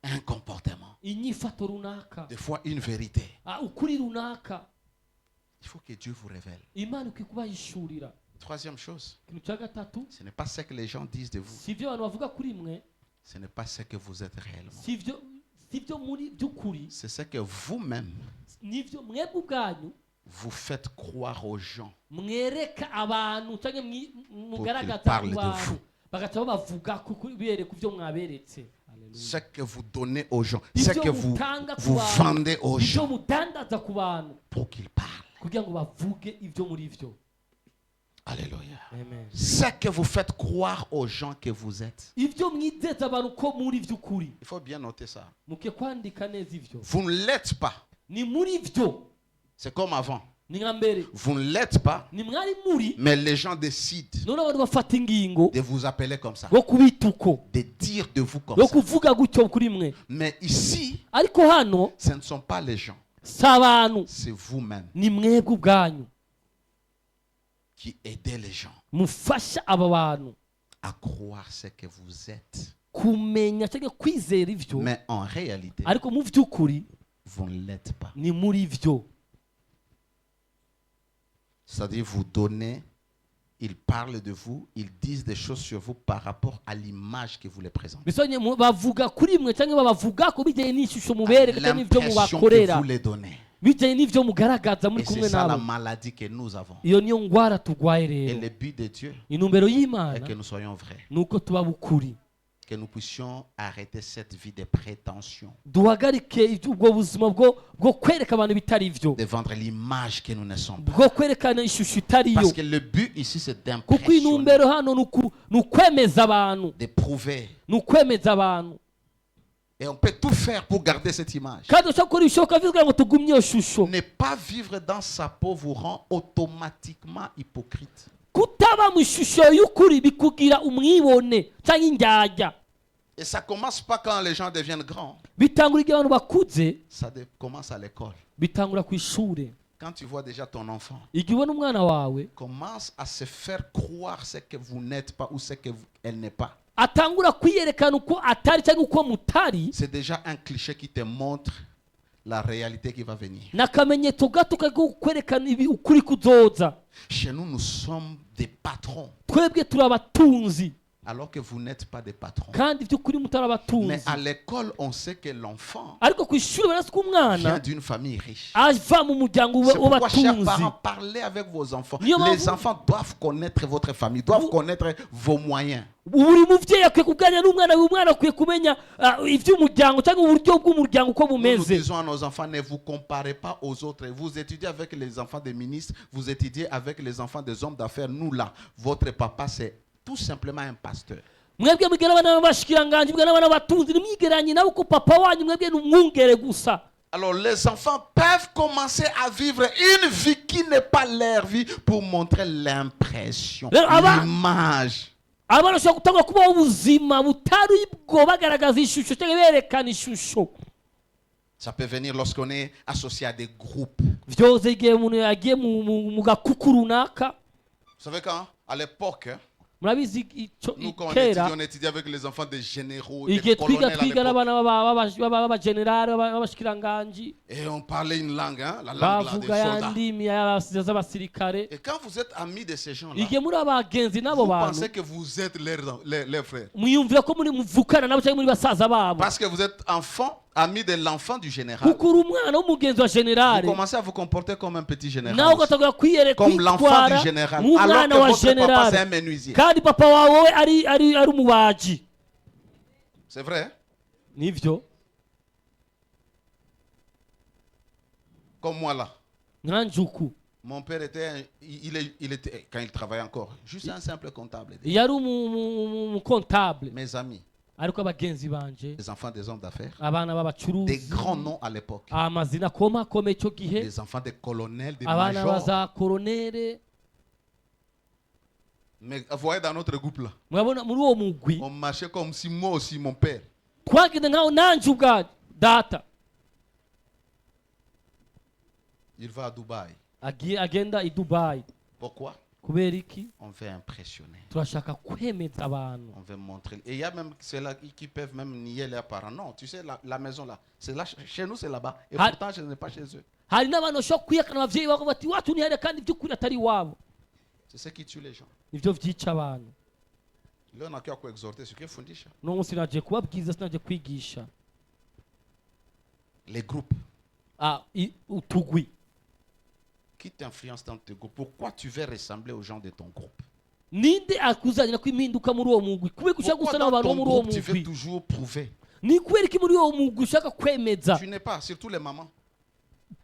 Un comportement. inyifato runaka, Des fois, une vérité. ukuri runaka. Il faut que Dieu vous révèle. Imana ikwiye kubahishurira. Troisième chose, ikintu cya gatatu, ce n'est pas ce que les gens disent de vous. si ibyo abantu bavuga kuri mwe, Ce n'est pas ce que vous êtes réellement. si ibyo muri by'ukuri, C'est ce que vous-même, nibyo mwebwe ubwanyu vous faites croire aux gens. mwereka abantu cyangwa mugaragaza parle ku de bantu vous. bagaca babavuga bereka ibyo mwaberetse. Hallelujah. Ce que vous donnez aux gens. Ibyo Ce que vous mutanga ku bantu, vendez aux ibyo gens mudandaza ku bantu pour qu'ils parlent. kugira ngo bavuge ibyo muri byo. Alléluia. Amen. Ce que vous faites croire aux gens que vous êtes. ibyo mwizeza abantu ko muri by'ukuri, Il faut bien noter ça. muke kwandika neza ibyo Vous ne l'êtes pas. ni muri byo. C'est comme avant. ni nka mbere Vous ne l'êtes pas, ni mwari muri, mais les gens décident none abantu bafata ingingo de vous appeler comme ça, yo kubita uko, de dire de vous comme yo ça. kuvuga gutyo kuri mwe. Mais ici, ariko hano ce ne sont pas les gens, si abantu, c'est vous-même ni mwebwe ubwanyu qui aidez les gens mufasha aba bantu à croire ce que vous êtes. kumenya cyangwa kwizera ibyo, Mais en réalité, ariko mu by'ukuri vous ne l'êtes pas. ni muri byo. C'est-à-dire, vous donnez, ils parlent de vous, ils disent des choses sur vous par rapport à l'image que vous les présentez. bisonye bavuga kuri mwe cyangwa babavuga ko bijyanye n'ishusho mubereka cyangwa n'ibyo L'impression que mubakorera, vous les donnez. bijyanye n'ibyo mugaragaza muri Et kumwe c'est ça la nabo. maladie que nous avons. iyo niyo ngwara turwaye Et rero. le but de Dieu intumbero est y'Imana que nous soyons vrais. ni uko tuba bukuri, Que nous puissions arrêter cette vie de prétention, duhagarike ubwo buzima bwo kwereka abantu bitari byo, de vendre l'image que nous ne sommes pas. bwo kwerekana ishusho itari yo. Parce que le but ici, c'est kuko d'impressionner, intumbero hano ni ukwemeza abantu, de prouver. ni ukwemeza abantu. Et on peut tout faire pour garder cette image. kandi ushobora gukora ibishoboka kugira ngo tugumye iyo shusho. Ne pas vivre dans sa peau vous rend automatiquement hypocrite. kutaba mu ishusho y'ukuri bikugira umwibone cyangwa indyarya. Et ça commence pas quand les gens deviennent grands. bitangura igihe abantu bakuze, Ça commence à l'école. bitangura ku ishuri. Quand tu vois déjà ton enfant, igihe ubona umwana wawe commence à se faire croire ce que vous n'êtes pas ou ce qu'elle n'est pas. atangura kwiyerekana uko atari cyangwa uko mutari, C'est déjà un cliché qui te montre la réalité qui va venir. n'akamenyetso gato ko kwerekana ukuri kuzoza. Chez nous, nous sommes des patrons, twebwe turi abatunzi alors que vous n'êtes pas des patrons. kandi by'ukuri mutari Mais abatunzi. à l'école, on sait que l'enfant ariko ku ishuri barazi ko vient umwana d'une famille riche. ava mu muryango C'est pourquoi, chers w'abatunzi. parents, parlez avec vos enfants. Niyo mpamvu- Les enfants doivent connaître votre famille, doivent connaître vos moyens. buri mubyeyi akwiye kuganira n'umwana we, umwana akwiye kumenya iby'umuryango cyangwa uburyo bw'umuryango uko Nous bumeze. disons à nos enfants, ne vous comparez pas aux autres. Vous étudiez avec les enfants des ministres, vous étudiez avec les enfants des hommes d'affaires. Nous là, votre papa, c'est tout simplement un pasteur. mwebwe mugera abana b'abashikiranganji, mugera abana b'abatunzi, nimwigeranye nabo ko papa wanyu mwebwe ni umwungere gusa. Alors les enfants peuvent commencer à vivre une vie qui n'est pas leur vie pour montrer l'impression, l'image. abana bashobora gutangwa kubaho ubuzima butari bwo bagaragaza ishusho cyangwa berekana ishusho. Ça peut venir lorsqu'on est associé à des groupes. vyose igihe umuntu yagiye mu gakuku runaka. Vous savez quand? À l'époque, murabizi nous quand kera on étudiait avec les enfants des généraux, des igihe twiga colonels à twiga l'époque. n'abana b'abagenerali b'abashikiranganji Et on parlait une langue, hein, la langue là, des bavuga ya soldats. ndimi z'abasirikare. Et quand vous êtes amis de ces gens-là, igihe muri abagenzi n'abo vous bantu pensez que vous êtes leurs frères. mwiyumvira ko muri muvukana nabo cyangwa muri basaza babo, Parce que vous êtes enfant, ami de l'enfant du général. kuko uri umwana w'umugenzi wa Vous generali, commencez à vous comporter comme un petit nawe général. ugatagura Comme l'enfant kwitwara du général. Alors nk'umwana que wa votre papa c'est un generali, menuisier. kandi papa wawe we ari umubaji. C'est vrai? Hein? Nivyo Comme moi là. nkanjuku Mon père était, il était, quand il travaillait encore, juste un simple comptable. yari umukontable, Mes amis, ariko abagenzi banje les enfants des hommes d'affaires, abana des b'abacuruzi, grands noms à l'époque, amazina akomakomeye icyo gihe, des enfants des colonels, des abana majors. baza koronere. Mais vous voyez dans notre groupe là, Murabona muri uwo mugwi on marchait comme si moi aussi, mon père, twagenda nkaho nanje ubwanjye data il va à Dubaï. agenda i Dubai. Pourquoi? Kubera iki? On veut impressionner. Turashaka kwemeza abantu. On veut montrer. Et il y a même ceux-là qui peuvent même nier leurs parents. Non, tu sais, la maison là, c'est là, chez nous c'est là-bas. Et Ah. pourtant je n'ai pas chez eux. Hari n'abantu bashobora kwihakana ababyeyi babo bati wacu ni hariya kandi by'ukuri atari iwabo. C'est ce qui tue les gens. Nivyo vyica abantu. Là, on a qu'à exhorter ce qui est fundisha. Uno munsi naje kubabwiza, sinaje kwigisha. Les groupes Utugwi. qui t'influencent dans tes groupes. Pourquoi tu veux ressembler aux gens de ton groupe? Ninde akuzanira kwimpinduka muri uwo mugwi? Kubera ko ushaka Pourquoi gusa dans n'abantu bo ton muri uwo groupe tu veux mugwi? toujours prouver? Ni kubera iki muri uwo mugwi ushaka kwemeza? Tu n'es pas, surtout les mamans.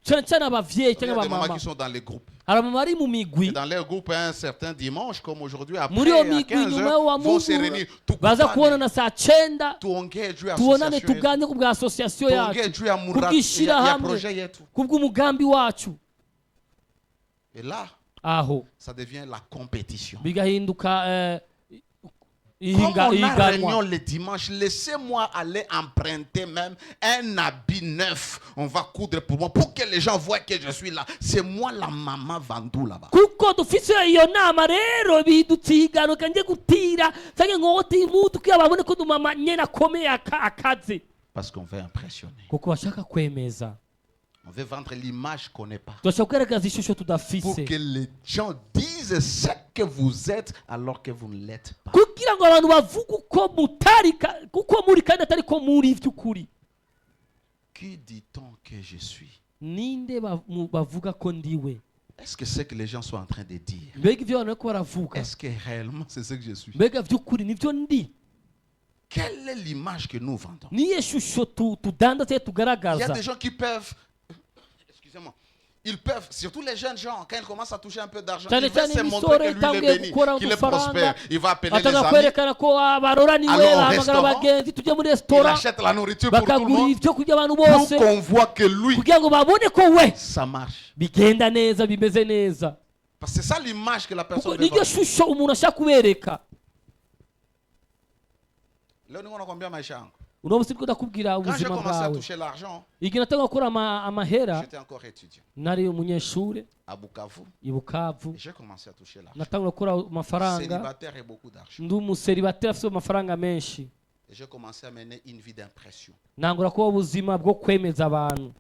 Cyane cyane abavyeyi Il y cyangwa a des mamans abamama. qui sont dans les groupes. Hari abamama bari mu Et migwi, dans leur groupe, un certain dimanche, comme aujourd'hui, après muri iyo à migwi 15 nyuma heures, wa vont se Mungu réunir. baza kubonana saa 9 Tuongee juu ya tubonane association yetu. tuganire ku bwa association Tuongee yacu juu ya muradi, kubwishira ya hamwe projet yetu. kubw'umugambi wacu. Et là, Aho ça devient la compétition. bigahinduka Comme on a ihiganwa. réunion le dimanche, laissez-moi aller emprunter même un habit neuf. On va coudre pour moi, pour que les gens voient que je suis là. C'est moi la maman Vandou là-bas. kuko dufise iyo nama rero bidutsigano kanje gutira cyangwa nkoti imutu kugira babone ko dumama nyene akomeye akaze, Parce qu'on veut impressionner. kuko bashaka kwemeza. On veut vendre l'image qu'on n'est pas. Turashaka kugaragaza ishusho Pour tudafise que les gens disent ce que vous êtes alors que vous ne l'êtes pas. kugira ngo abantu bavuge uko mutari kuko muri kandi atari ko muri by'ukuri. Qui dit-on que je suis? Ninde bavuga ko ndiwe? Est-ce que c'est que les gens sont en train de dire? Mbega ivyo abantu bariko baravuga, Est-ce que réellement c'est ce que je suis? mbega by'ukuri nivyo ndi? Quelle est l'image que nous vendons? Niye shusho tudandaza Il y a tugaragaza? des gens qui peuvent, excusez-moi, ils peuvent, surtout les jeunes gens, quand ils commencent à toucher un peu d'argent, Cyane ils veulent cyane se montrer que lui imisore il est béni, gukora qu'il est udufaranga, prospère. Il va appeler les atanga amis, kwerekana ko baroraniwe, Allons au bahamagara restaurant. abagenzi tujye muri il resitora achète la nourriture pour tout le bakagura monde, ibyo kurya abantu pour bose qu'on voit que lui, kugira ngo babone ko we ça marche. bigenda neza, bimeze neza. Parce que c'est ça l'image que la personne Kuko veut niryo vendre. shusho umuntu ashaka kubereka. Leo niko combien maisha yangu. Uno musi ndiko ndakubwira Quand j'ai ubuzima commencé à bwawe. toucher l'argent, Igihe natanga gukora amahera j'étais encore étudiant nari umunyeshure à Bukavu. i Bukavu, Et j'ai commencé à toucher l'argent. natanga gukora amafaranga, Célibataire et beaucoup d'argent. ndi umuseribateri afite amafaranga menshi, Et j'ai commencé à mener une vie d'impression. nangura kuba ubuzima bwo kwemeza abantu.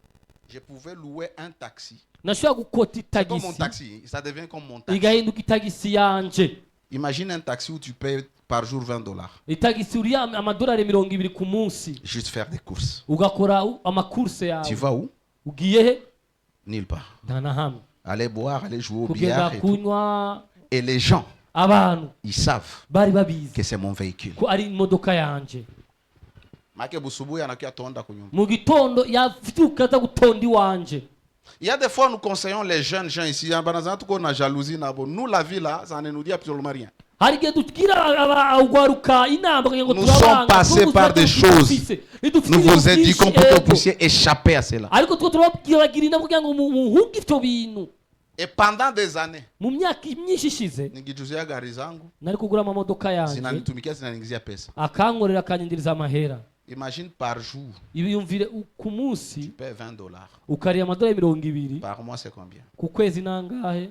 Je pouvais louer un taxi. Nashobora gukota C'est comme mon itagisi taxi. Ça devient comme mon taxi. igahinduka itagisi yanje. Imagine un taxi où tu payes par jour $20. Itagisi uriya amadolari 20 ku munsi, Juste faire des courses. ugakora amakurse Tu yawe. vas où? Ugiye he? Nulle part. Nta na hamwe. Aller boire, aller jouer au Kugenda billard et tout. kunywa. Et les gens, Abantu ils savent bari babizi que c'est mon véhicule. ko ari imodoka yanje. Make busubuhi anakia tonda kunyumba. Mu gitondo yavyuka aza gutonda iwanje. Il y a des fois, nous conseillons les jeunes gens ici. On a jalousie. Nous, la vie là, ça ne nous dit absolument rien. Hari igihe tugira ugwaruka inamba kugira ngo Nous sommes passés par des choses. Nous vous indiquons pour que vous puissiez échapper à cela. ariko two turababwira inamba kugira ngo muhunge ivyo bintu. Et pendant des années, Mu myaka myinshi ishize nikijuzia gari zangu nari kugura amamodoka yanje zinanitumikia zinaniingizia pesa. akankorera akanyinjiriza amahera. Imagine par jour, ibiyumvire ku tu munsi paies $20. ukariya amadolari 20 Par mois, c'est combien? ku kwezi nangahe?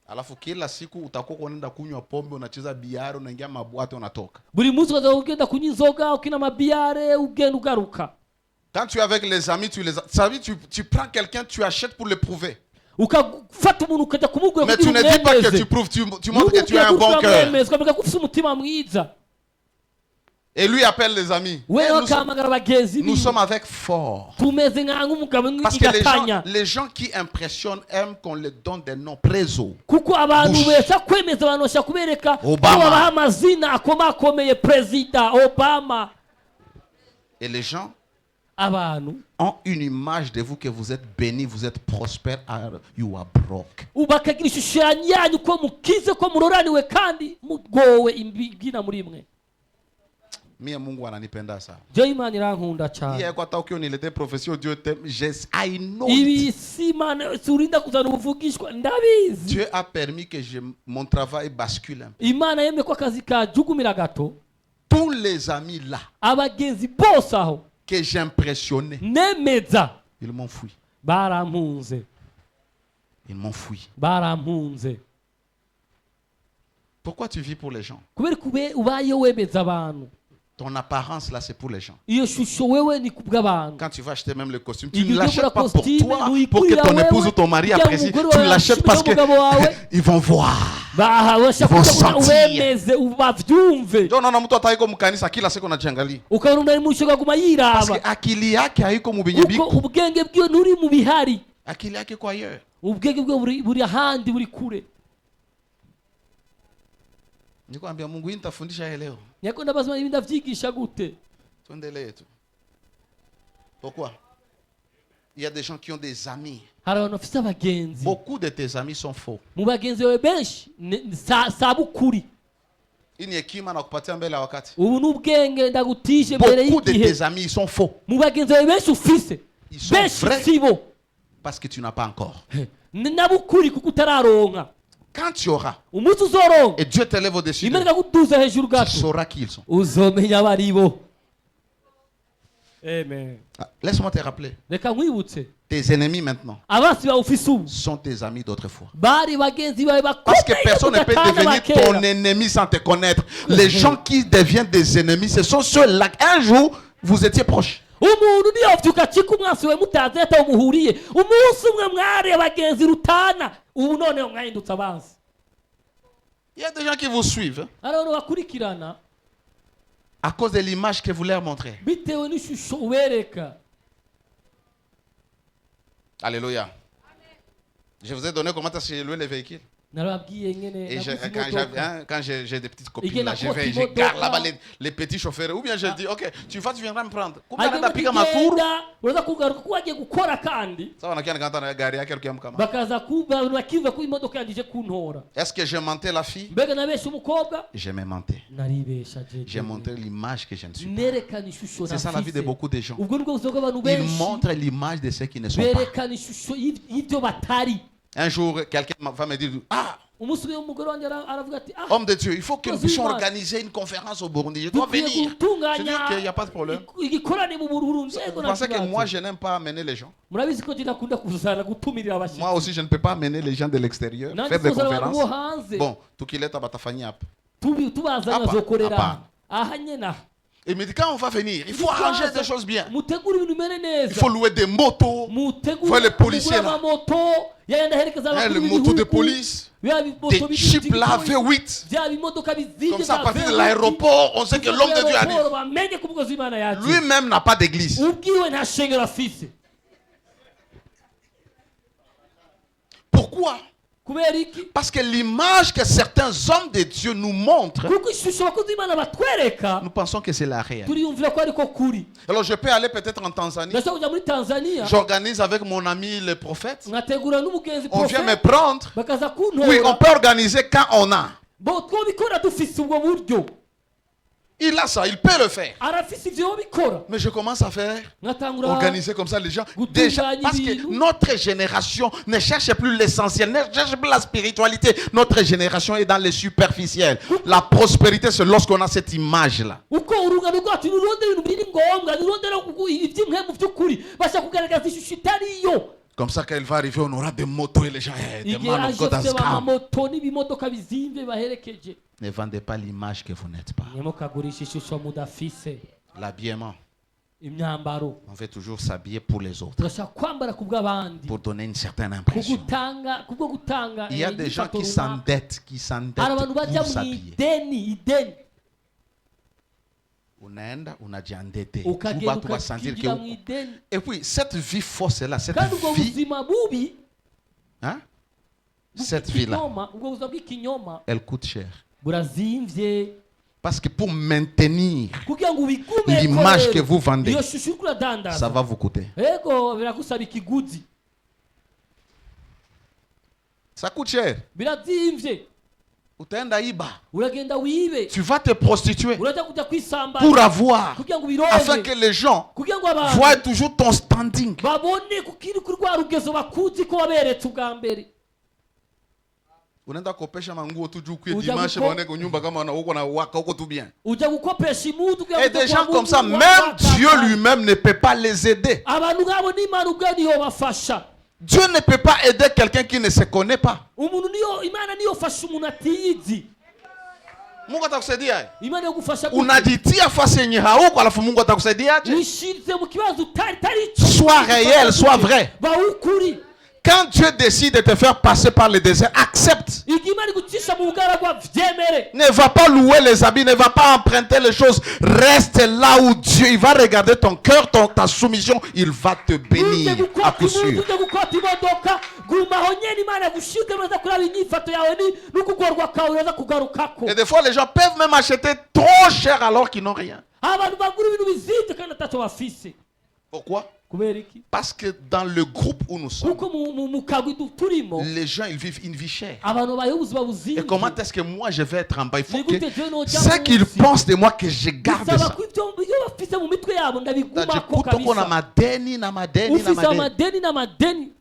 Alafu kila siku utakuwa unaenda kunywa pombe, unacheza biara, unaingia mabwate, unatoka. buri munsi ukaza ugenda kunywa inzoga, ukina amabiyare, ugenda ugaruka. Quand tu es avec les amis, ça veut dire tu prends quelqu'un, tu achètes pour le prouver. ukafata umuntu ukajya kumubwira Mais tu ne dis pas que tu prouves, tu montres que tu as un bon cœur. ukamubwira ko ufite umutima mwiza. Et lui appelle les amis. we Et akamagara bagenzi nous sommes avec fort. tumeze nk'umugabo Parce que n'igatanya, les gens qui impressionnent aiment qu'on leur donne des noms préso. kuko abantu Bush. besa kwemeza abantu bashaka kubereka ko Obama. babaha amazina akomakomeye, perezida Obama. Et les gens abantu ont une image de vous que vous êtes béni, vous êtes prospère, you are broke. bakagira ishusho yanyu ko mukize, ko muroraniwe kandi mugowe imbigina muri mwe. Mie Mungu ananipenda sana. Je Imana irankunda cyane. Hier quand tu n'était professeur, Dieu t'aime. I know. Ibi si Imana surinda kuzana ubuvugishwa, ndabizi. Dieu a permis que mon travail bascule un peu. Imana yemeye ko akazi kajugumira gato. Tous les amis là Abagenzi bose aho que j'ai impressionnés, nemeza ils m'ont fui. barampunze, Ils m'ont fui. barampunze. Pourquoi tu vis pour les gens? Kubera kube ubaye wemeza abantu, Ton apparence là, c'est pour les gens. iyo shusho wewe ni kubw'abantu. Quand tu vas acheter même le costume, Il tu ne dit l'achètes que pas la pour costume, toi, oui, pour que il ton a épouse ouais, ou ton mari il a apprécie. un gros Tu l'achètes parce que ils vont voir. bashaka sentir. uwemeze ubavyumve, Ndio unaona mtu ataiko mkanisa kila siku anajiangalia. ukabona umuntu ari mu shaka guma Parce yiraba, que akili yake haiko mu binye kuko biko. ubwenge bwiwe nturi mu bihari, Akili yake kwa ailleurs. ubwenge bwiwe buri ahandi, buri kure. Nikwambia Mungu hii nitafundisha yeye leo. Nyako ndabazima ibi ndavyigisha gute? Tuendelee tu. Pourquoi? Il y a des gens qui ont des amis. Hari abantu bafite abagenzi, Beaucoup de tes amis sont faux. mu bagenzi bawe benshi sabukuri. Hii ni hekima na kupatia mbele ya wakati. Ubu n'ubwenge ndagutije mbere Beaucoup de y'igihe. tes amis ils sont faux. Mu bagenzi bawe benshi ufise, Ils sont benshi vrais sibo parce que tu n'as pas encore. nabukuri kuko utararonka. Quand tu auras Umunsi uzoronka et Dieu t'élève au-dessus Imana d'eux, ikagutuza hejuru tu gato, sauras qui ils sont. uzomenya abaribo. Amen. Ah, laisse-moi te rappeler. Reka nkwibutse, Tes ennemis maintenant abansi bawe ufise ubu sont tes amis d'autrefois. bari bagenzi bawe Parce que bakomeye personne ne peut kudatana devenir bakera. ton ennemi sans te connaître. Les gens qui deviennent des ennemis, ce sont ceux-là qu'un jour vous étiez proches. Umuntu niyovyuka cika umwasi we mutazi ataho muhuriye, umunsi umwe mwari abagenzi rutana, ubu noneho mwahindutse abansi. Il y a des gens qui vous suivent hein, Hari abantu bakurikirana à cause de l'image que vous leur montrez. bitewe n'ishusho ubereka. Alléluia. Je vous ai donné comment est-ce que j'ai loué les véhicules. Narababwiye nyene Et naguze quand imodoka. j'ai des petites Il copines y a là, la je porte vais, je imodoka. garde là-bas les petits chauffeurs. Ou bien je dis, ok, tu viendras me prendre. Kumbe Hanyuma anaenda piga maturu. kugenda uraza kugaruka ko wagiye gukora kandi Sawa nakia nikata na gari yake rukia mkama. bakaza kuba bakiva ko imodoka yandije kuntora. Est-ce que j'ai menté la fille? Mbega nabesha umukobwa, Je m'ai menté. naribesha J'ai jeje, montré l'image que je ne suis pas. nerekana ishusho C'est ça la vie de nafise. beaucoup de gens. Ubwo nibwo buzima bw'abantu Ils benshi, montrent l'image de ceux qui ne sont pas. berekana ishusho y'ibyo batari. Un jour, quelqu'un va me dire, ah, Umunsi umwe umugore wanjye aravuga ati, ah, homme de Dieu, il faut que nous Vas-y, puissions man. organiser une conférence au Burundi. Je dois dukwiye venir. Je dis gutunganya qu'il n'y a pas de problème. igikorane mu Burundi. Yego, Vous pensez que nta moi, kibazo. je n'aime pas amener les gens? Murabizi ko jina kunda kuzana gutumirira abashyitsi. Moi aussi, je ne peux pas amener les gens de l'extérieur, Nanjye faire des tuzana abantu bo conférences. hanze. Bon, tukileta batafanyia hapa. Tubazana Hapa, zokorera hapa. aha nyena. Il me dit, quand on va venir, il faut arranger des choses bien. Mutegura ibintu bimere Il neza. faut louer des motos, Mutegura Faut les policiers, kugura là. amamoto yagenda aherekeza hein, abakuru les b'igihugu. motos de police, Yaba imoto des b'ibiti jeeps là, by'igipolisi, V8. byaba imodoka bizimye Comme ça, à za partir de V8. l'aéroport, on sait que l'homme de Dieu Aéroport, arrive. bamenye ko umukozi w'Imana yaje. Lui-même n'a pas d'église. Ubwiwe nta shengero afise. Pourquoi? Kubera iki? Parce que l'image que certains hommes de Dieu nous montrent, Kuko ishusho abakozi b'Imana batwereka, nous pensons que c'est la réelle. turiyumvira ko ariko kuri. Alors je peux aller peut-être en Tanzanie. Ndashaka kujya muri Tanzania, J'organise avec mon ami le prophète. nkategura n'umugenzi On vient me prophète, prendre. bakaza Oui, on kuntora. peut organiser quand on a. Bo twabikora dufise ubwo buryo. Il a ça, il peut le faire. arafise ivyo bikora Mais je commence à faire, nkatangura organiser comme ça les gens. Gutunganya Déjà, parce que ibintu. notre génération ne cherche plus l'essentiel, ne cherche plus la spiritualité. Notre génération est dans le superficiel. La prospérité, c'est lorsqu'on a cette image-là. uko urungano rwacu nurondera ibintu biri ngombwa nurondera ivy'impwemu vy'ukuri bashaka kugaragaza ishusho itariyo Comme ça, quand il va arriver, on aura des motos et les gens, hey, the igihe man of aje God has afite come. amamoto n'ibimodoka bizimvye baherekeje Ne vendez pas l'image que vous n'êtes pas. ntimukagurisha ishusho mudafise L'habillement, imyambaro on veut toujours s'habiller pour les autres, turashaka kwambara ku bw'abandi pour donner une certaine impression. kubwo gutanga Il y a des gens inyifato qui runaka. s'endettent hari abantu bajya pour mu s'habiller. ideni Unaenda unajiendete. ukagenda Tu vas sentir ukagira que... mu ideni Et puis, cette vie fausse-là, cette kandi ubwo vie, buzima bubi hein? Cette vie-là, bw'ikinyoma, ubwo buzima bw'ikinyoma elle coûte cher. burazimvye Parce que pour maintenir kugira ngo ubigume l'image que vous vendez, iyo shusho uriko ça uradandaza va vous coûter. ego biragusaba ikiguzi Ça coûte cher. birazimvye Utaenda iba. uragenda wibe Tu vas te prostituer uraja kuja kwisambanya pour avoir, kugira ngo afin ubironke que les gens kugira ngo abantu voient toujours ton standing. babone kukiri kuri rwa rugezo bakuzi ko waberetse ubwa mbere Unaenda kopesha manguo tu juu kwa Uja dimanche kuko- baone kwa nyumba kama uko na waka uko tout bien. uja gukopesha imudu kugira Et ngo des gens kwa comme ça, Mungu même wabakaka. Dieu lui-même ne peut pas les aider. abantu ngabo n'imana ubwayo niyo bafasha Dieu ne peut pas aider quelqu'un qui ne se connaît pas. umuntu niyo imana niyo fasha umuntu atiyizi Mungu atakusaidia. imana yo gufasha gute? Unajitia fasi yenye hauko alafu Mungu atakusaidia aje? wishirize mu kibazo utari cyo Sois réel, sois vrai. bawukuri Quand Dieu décide de te faire passer par le désert, accepte. igihe imana igucisha mu bugaragwa vyemere Ne va pas louer les habits, ne va pas emprunter les choses. Reste là où Dieu, il va regarder ton cœur, ta soumission, il va te bénir à coup sûr. uje gukota imodoka gumaho nyene imana yagushyize maze kuraba inyifato yawe n'ukugorwa kwawe uraza kugarukako Et des fois, les gens peuvent même acheter trop cher alors qu'ils n'ont rien. abantu bagura ibintu bizimvye kandi ataco bafise Pourquoi? kubera iki Parce que dans le groupe où nous sommes, kuko mu kagwi turimo les gens, ils vivent une vie chère. abantu bayeho ubuzima Et buzimvye comment est-ce que moi je vais être en bas? Il faut que Nigute Dieu n'ojya ce qu'ils munsi. pensent de moi, que je garde bisaba ça. ko iyo bafise mu mitwe yabo ndabigumako Kutoko na kabisa madeni, na madeni, na ufise madeni. amadeni n'amadeni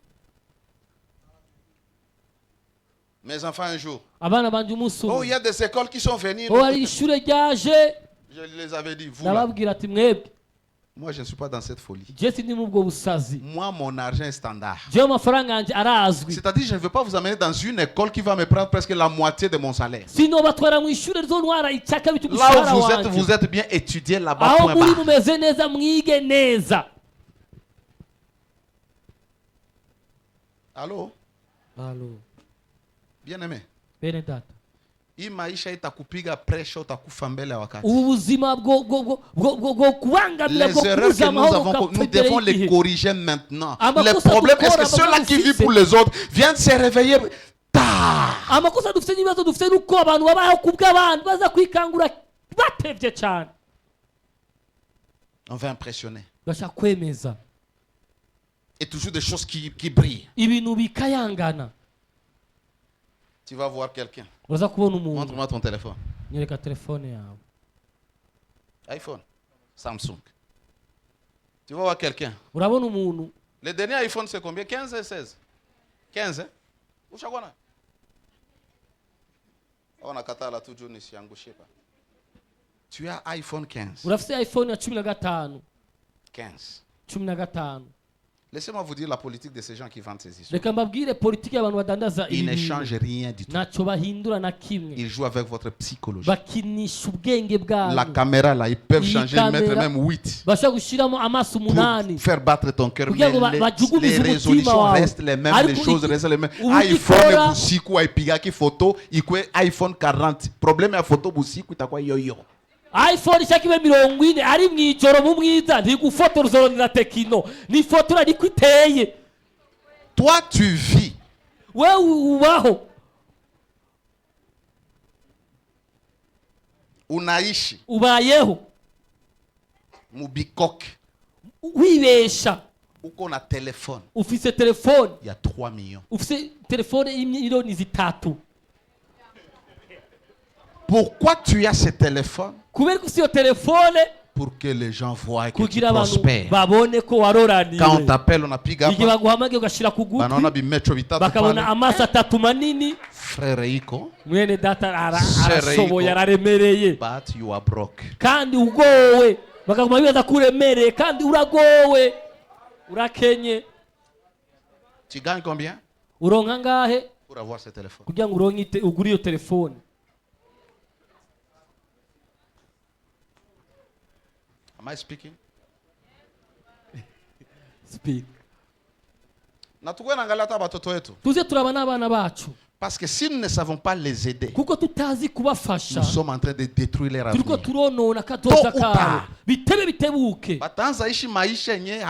Mes enfants, un jour. abana banje umunsi Oh, il y umwe a des écoles qui sont venues. hari ishure ryaje Je les avais dit, vous là. ndababwira ati mwebwe Moi, je ne suis pas dans cette folie. je sindi muri ubwo busazi Moi, mon argent est standard. jewe amafaranga yanje arazwi C'est-à-dire, je ne veux pas vous amener dans une école qui va me prendre presque la moitié de mon salaire. sinobatwara mu ishure rizontwara icaka bitu Là umushahara où vous wanje êtes bien étudié là-bas, aho point muri barre. mumeze neza mwige neza Allô? Bien-aimé. bene data Hii maisha itakupiga presha, utakufa mbele ya wakati. ubu buzima bwo kubangamira Les bwo erreurs kubuza que nous amahoro avons, ugapfa nous imbere devons les y'igihe corriger maintenant. Amakosa Le problème, est-ce que dukora, ceux-là qui amakosa vivent pour les autres viennent se réveiller tard? amakosa dufite n'ibibazo dufite nuko abantu babayeho ku bw'abantu baza kwikangura batevye cyane On veut impressionner. bashaka kwemeza Et toujours des choses qui brillent. ibintu bikayangana Tu vas voir quelqu'un. uraza kubona umuntu Montre-moi ton téléphone. nyereka telefone yawe iPhone. Samsung. Tu vas voir quelqu'un. urabona umuntu Le dernier iPhone, c'est combien? 15 et 16? 15, hein? Où ça va? On a kata la toujours ici, je sais pas. Tu as iPhone 15. urafite iphone ya 15 15. 15 Laissez-moi vous dire la politique de ces gens qui vendent ces histoires. reka mbabwire politiki y'abantu badandaza Ils ne ibi bintu changent rien du tout. ntacyo bahindura na kimwe Ils jouent avec votre psychologie. bakinisha ubwenge La bwanyu caméra là, ils peuvent Iyi changer, mettre caméra- même 8. bashobora gushyiramo amaso Pour umunani faire battre ton cœur. kugira ngo Mais les bajugumize umutima résolutions wawe restent les mêmes, les Ariko choses iki- restent les mêmes. ubu iPhone gikora- busiku aipigaki photo, ikwe iPhone 40. Problème ya photo busiku itakuwa yoyo. iphone ishaka ibe 40 ari mu ijoro mu mwiza ntigufotora uzoronera tekino nifotora niko iteye Toi, tu vis. wewe ubaho Unaishi. ubayeho Mubikok. wibesha Uko na téléphone. ufise telefone Il y a 3 millions. ufise telefone y'imiliyoni 3 Pourquoi tu as ce téléphone? kubera ko iyo telefone Pour que les gens voient que tu kugira abantu prospères. babone ko waroraniwe. Quand on t'appelle, on appuie igihe gapa. baguhamagaye ugashira ku gutwi Banana bimetro bitatu bakabona pale. amaso atatu manini, Frère Iko, mwene data Shere arashoboye Iko. araremereye but you are broke. kandi ugowe, bakaguma bibaza ko uremereye kandi uragowe, urakenye. Tu gagnes combien Uronka ngahe pour avoir ce téléphone? kugira ngo ugure iyo telefone? Am I speaking? Speak. Natukuwe naangalia hata watoto wetu. Tuze turaba n'abana bacu, Parce que si nous ne savons pas les aider, kuko tutazi kubafasha nous sommes en train de détruire leur turiko avenir. turonona kazoza Tôt ou kabo, tard. bitebe bitebuke. Batanza ishi maisha yenye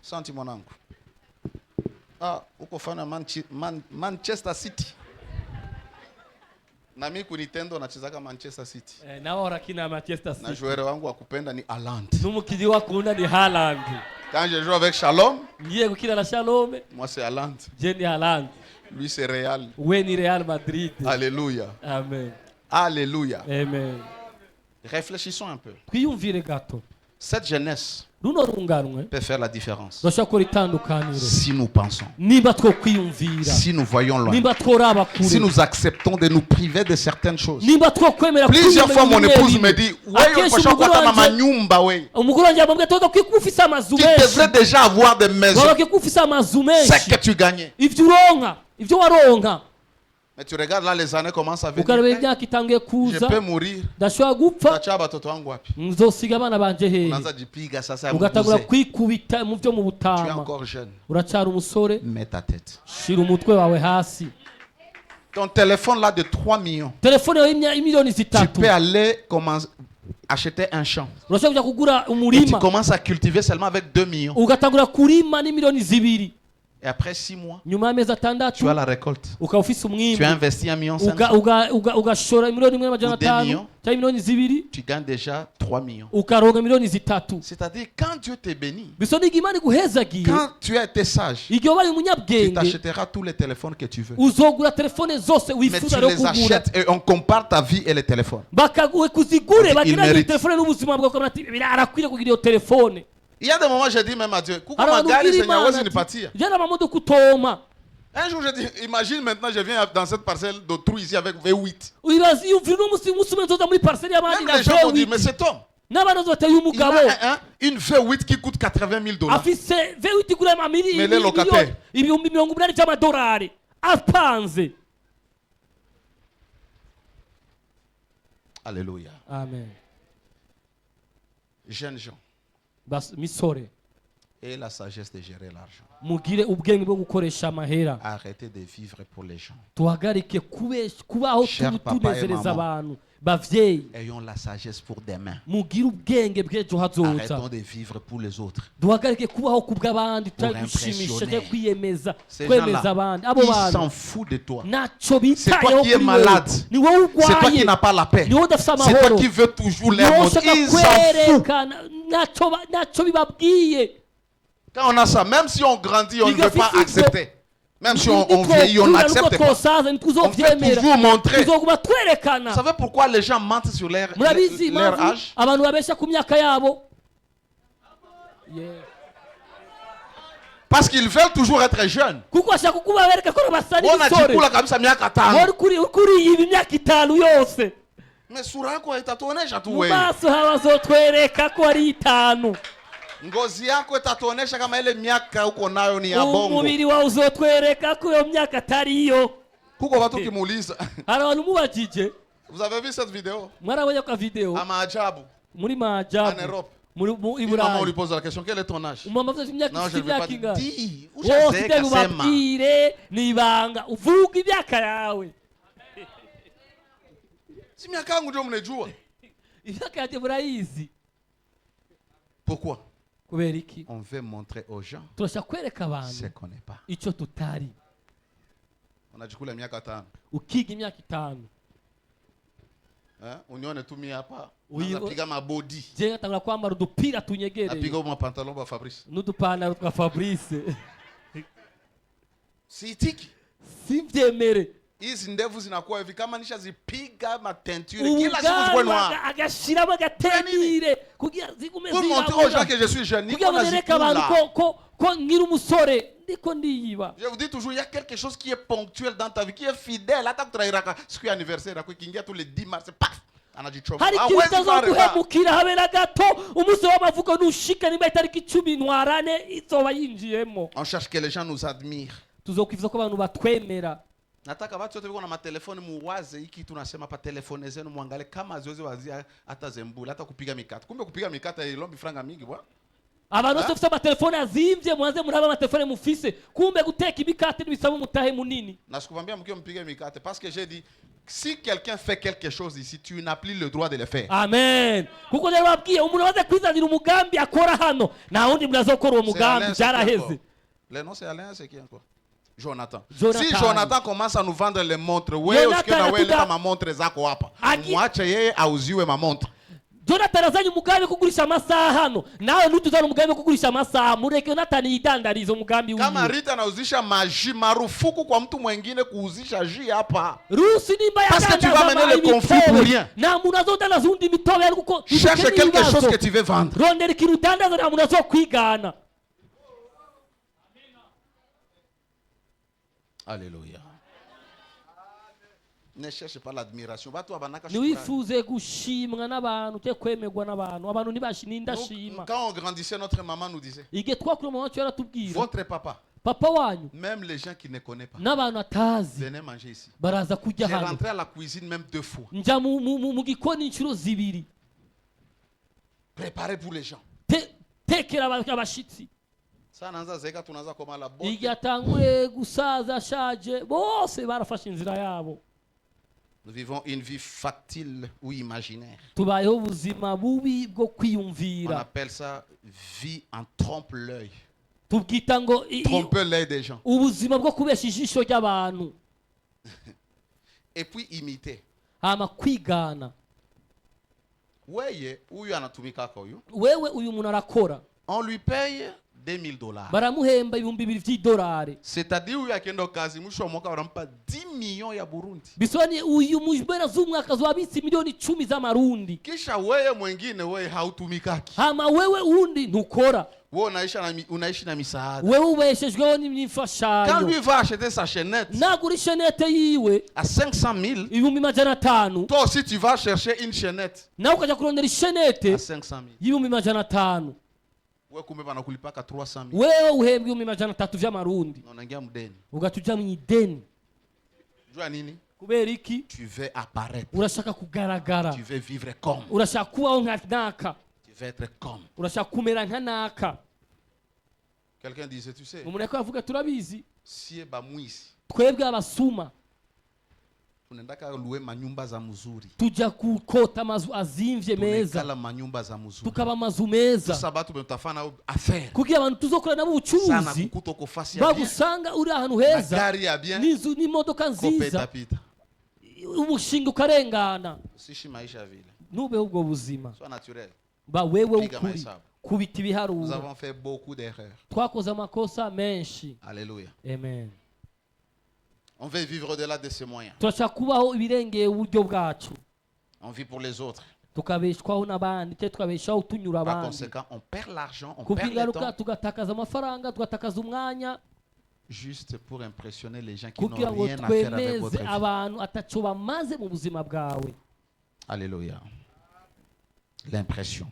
Santi mwanangu. Uko fana Manchester City. Na mimi kunitendo nachezaka Manchester City. Nawe urakina Manchester Na City. joueur wangu wa kupenda ni Haaland. N'umukinnyi wakunda ni Haaland. Quand je joue avec Shalom, Ngiye gukina na Shalom, moi c'est Haaland. je ni Haaland. Lui c'est Real. We ni Real Madrid. Alléluia. Amen. Alléluia. Amen. Réfléchissons un peu. Twiyumvire gato. Cette jeunesse Runo runganwe peut faire la différence. rushobora gukora itandukaniro Si nous pensons, nimba two kwiyumvira, si nous voyons loin, nimba tworaba si kure, nous acceptons de nous priver de certaines choses. nimba two kwemera Plusieurs fois, mon bimwe épouse bimwe. me dit, Akenshi umugore wanje- umugore wanjye yambwiye ko ufise amazu tu menshi, devrais déjà avoir des maisons. waba ko ufise amazu C'est menshi, que tu gagnais. ivyo uronka, ivyo waronka. Mais tu regardes là, les années commencent à venir. Ukareba Eh, imyaka itangiye je kuza, peux mourir. ndashobora gupfa, Tacha batoto wangu wapi? nzosiga abana banje hehe. Unaanza jipiga sasa Ugatangura mbuze. kwikubita mu byo mu Tu es butama. encore jeune. Uracyari umusore, Mets ta tête. shira umutwe wawe hasi. Ton téléphone là de 3 millions. Telefone yawe y'imiliyoni Tu zitatu, peux aller acheter un champ. urashobora kujya kugura Et tu umurima commences à cultiver seulement avec 2 millions. ugatangura kurima n'imiliyoni zibiri. Et après 6 mois, Nyuma y'amezi atandatu tu as la récolte. ukaba ufise Tu as umwimbu, investi 1,5 million. ugashora miliyoni imwe n'amajana Ou 2 atanu millions. cyangwa miliyoni zibiri, Tu gagnes déjà 3 millions. ukaronka miliyoni zitatu. C'est-à-dire, quand Dieu te bénit, Biso niga Imana iguhezagiye, quand tu as été sage, igihe wabaye tu umunyabwenge, t'achèteras tous les téléphones que tu veux. uzogura telefone zose Mais tu wifuza rero les kugura, achètes et on compare ta vie et les téléphones. bakaguhe kuzigure, Il bageranye mérite. telefone n'ubuzima bwawe, ukabona ati arakwiriye kugira iyo telefone. Il y a des moments, je dis même à Dieu, coucou Hari ma abantu gare, ubwira Seigneur, Imana où est-ce ati, partir? jana amamodoka utoma. Un jour, je dis, imagine maintenant, je viens dans cette parcelle d'autrui ici avec V8. Uyibaza yumvira umunsi umwe nzoza muri parcelle y'abandi Même na les gens vont dire, mais V8, cet homme, n'abana bateye il umugabo a une V8 qui coûte 80 000 $. afise V8 igura Mais les locataires. ibihumbi 80 by'amadolari apanze. Alléluia. Amen. Jeunes gens, Misore, et la sagesse de gérer l'argent. mugire ubwenge bwo gukoresha amahera, Arrêtez de vivre pour les gens. tuhagarike kubaho Cher papa et tunezereza maman. abantu. Bavyeyi, Ayons la sagesse pour demain. mugire ubwenge bw'ejo hazoza, Arrêtons de vivre pour les autres. duhagarike kubaho kubw'abandi, Pour gushimisha impressionner. kwiyemeza, Ces kwemeza gens-là, abandi. Abo ils s'en bantu foutent de toi. naco C'est toi bitayeho qui es kuri malade. wewe, ni wowe C'est toi qui urwaye, n'as pas la paix. ni wowe udafise C'est toi amahoro, qui veux toujours les ni wowe montrer. ushaka Ils s'en foutent. kwerekana, naco bibabwiye. Quand on a ça, même si on grandit, on ne Il veut pas suffit que- accepter. Même si on vieillit, on n'accepte pas. On veut toujours montrer. tuzoguma Vous twerekana. savez pourquoi les gens mentent sur leur Murabizi âge? abantu babesha ku myaka yabo, Yeah. Parce qu'ils veulent toujours être jeunes. kuko ashaka kukuba bereka ko basa n'ibisore Wanajikula kabisa miaka 5. uri ibi myaka 5 yose Mais sura yako itatuonesha tu mu wewe. maso habazotwereka ko ari 5 Ngozi yako itatuonesha kama ile miaka uko nayo ni ya bongo. umubiri wawe uzotwereka ko iyo myaka atari iyo. Kuko watu kimuuliza. Hari abantu mubajije, Vous avez vu cette vidéo? mwarabonye ka video À Maajabu, muri en Maajabu Europe. muri Une maman lui Iburayi. pose la question, quel est ton âge? Umama afite Non, je ne vais pas imyaka dire. ingana. Dis, Wose ushazeeka ibyo sema. ubabwire ni ibanga uvuga imyaka yawe. Si miaka yangu ndio mnajua. Imyaka yawe murayizi. Pourquoi? Kubera iki? On veut montrer aux gens Turashaka kwereka ce abantu qu'on n'est pas. icyo tutari. Unajikula miaka 5. Ukiga imyaka 5. Unione tu mimi hapa. Oui, Napiga mabodi. Je ngatangura kwambara udupira tunyegereye Napiga mu pantalon ba Fabrice. n'udupantaro twa Fabrice. Siitiki. Simbyemere. Hizi ndevu zinakuwa hivi kama nishazipiga mateinture kila siku zikuwe noir. Ubwanwa agashiramo agatenire kugira zigume Pour montrer aux gens zirabura. que je suis jeune. Kugira ngo nereke abantu ko nkiri umusore ndiko ndiyiba. Je vous dis toujours, il y a quelque chose qui est ponctuel dans ta vie, qui est fidèle. Hata kutrairaka siku ya anniversaire yako ikiingia tous les 10 mars, paf, anajichoma. Hari ikintu utazoguhemukira habe na gato umunsi w'amavuko nushika nimba itariki 10 ntwarane izoba yinjiyemo. On cherche que les gens nous admirent. Tuzokwifuza ko abantu batwemera. Nataka watu wote wiko na matelefoni muwaze hiki tunasema pa telefone zenu muangalie kama zoezi wazia hata zembula hata kupiga mikate. Kumbe kupiga mikate ilombi franga mingi bwana. Abantu bose bafite amatelefone azimvye mwanze muraba amatelefone mufise kumbe guteka imikate n'ibisaba umutahe munini. Na sikwambia mkio mpige mikate parce que j'ai dit si quelqu'un fait quelque chose ici tu n'as plus le droit de le faire. Amen. Kuko rero babwiye umuntu waze kwizanira umugambi akora hano na wundi mnazokora uwo mugambi byaraheze. Le nom c'est Alain, c'est qui encore? Jonathan. Jonathan. Si Jonathan commence à nous vendre les montres, wewe usikie na wewe leta ma montre zako hapa. Mwache yeye auziwe ma montre. Jonathan azanye umugambi kugurisha amasaha hano nawe ntutuzana umugambi kugurisha amasaha mureke Jonathan yitandariza umugambi wiwe. Kama Rita anauzisha maji, marufuku kwa mtu mwingine kuuzisha ji hapa. Rusi nimba ya Parce que tu vas mener le conflit pour rien. Na munazodandaza undi mitobe ari kuko Cherche quelque chose que tu veux vendre. rondera ikintu udandaza na munazokwigana. Alléluia. Ne cherche pas l'admiration. Niwifuze gushimwa n'abantu cyo kwemerwa n'abantu abantu ntibashima. Quand on grandissait, notre maman nous disait, igihe twakura mama wacu yaratubwira votre papa, papa wanyu même les gens qui ne connaissent pas, n'abantu atazi venez manger ici. baraza kujya J'ai hano. rentré à la cuisine même 2 fois. Njya mu gikoni inshuro zibiri. Préparé pour les gens. Tekera abashitsi. Ça naanza zeka tunaanza koma la bote. Igihe atanguye gusaza ashaje bose barafashe inzira yabo. Nous vivons une vie facile ou imaginaire. Tubayeho ubuzima bubi bwo On kwiyumvira. appelle ça vie en trompe-l'œil. Tubwita ngo Tromper l'œil des gens. ubuzima bwo kubesha ijisho ry'abantu. Et puis imiter. Hama kwigana. Weye, huyu anatumika kwa huyu. Wewe uyu muntu arakora. On lui paye $2,000. Baramuhemba ibihumbi 2 by'idolari. C'est-à-dire huyu akienda kazi mwisho wa mwaka wanampa 10 millions ya Burundi. Bisoni uyu mujbera z'umwaka z'abitsi milioni 10 z'amarundi. Kisha wewe mwingine wewe hautumikaki. Hama wewe undi ntukora. Wewe unaishi na misaada. Wewe ubeshejweho Quand n'imfashanyo. lui va acheter sa chaînette Nagura ishenete yiwe à 500,000, ibihumbi 500. toi aussi tu vas chercher une chaînette Nawe ukaja kurondera ishenete à 500,000. y'ibihumbi 500. Wewe kumbe banakulipaka 300,000. Wewe uhembwa ibihumbi 300 vy'amarundi. Unaingia mdeni. Ugatuja mu ideni. Jua nini? Kubera iki? Tu veux apparaître. Urashaka kugaragara. Tu veux vivre comme. Urashaka kubaho nka naka. Tu veux être comme. Urashaka kumera nka naka. Quelqu'un disait, tu sais, Umuntu yavuga turabizi. si ba mwisi, Twebwe abasuma tunaendaka luwe manyumba za mzuri. tujya kukota amazu azimvye meza. Tunekala manyumba za mzuri. Tukaba amazu meza. Sasa batu betafana affaire. Kugira abantu tuzokora nabo Sana ubucuruzi. kukuto kofasi ya bien. Bagusanga uri ahantu Na heza. gari ya bien. N'inzu n'imodoka Kopeta nziza. pita. Umushinga ukarengana. Sishi maisha vile. Nubeho ubwo buzima. Sois naturel. Ba wewe Piga ukuri. mahesabu. Kubita Nous ibiharuro. avons fait beaucoup d'erreurs. Twakoze amakosa menshi. Alléluia. Amen. On veut vivre au-delà de ses moyens. Turashaka kubaho ibirengeye uburyo bwacu. On vit pour les autres. tukabeshwaho n'abandi cyangwa tukabeshaho tunyura Par abandi. conséquent, on perd l'argent, on perd le Kubw'ingaruka temps, tugatakaza amafaranga, tugatakaza umwanya juste pour impressionner les gens qui kugira n'ont ngo rien à faire avec twemeze votre vie. abantu ataco bamaze mu buzima bwawe. Alléluia. L'impression.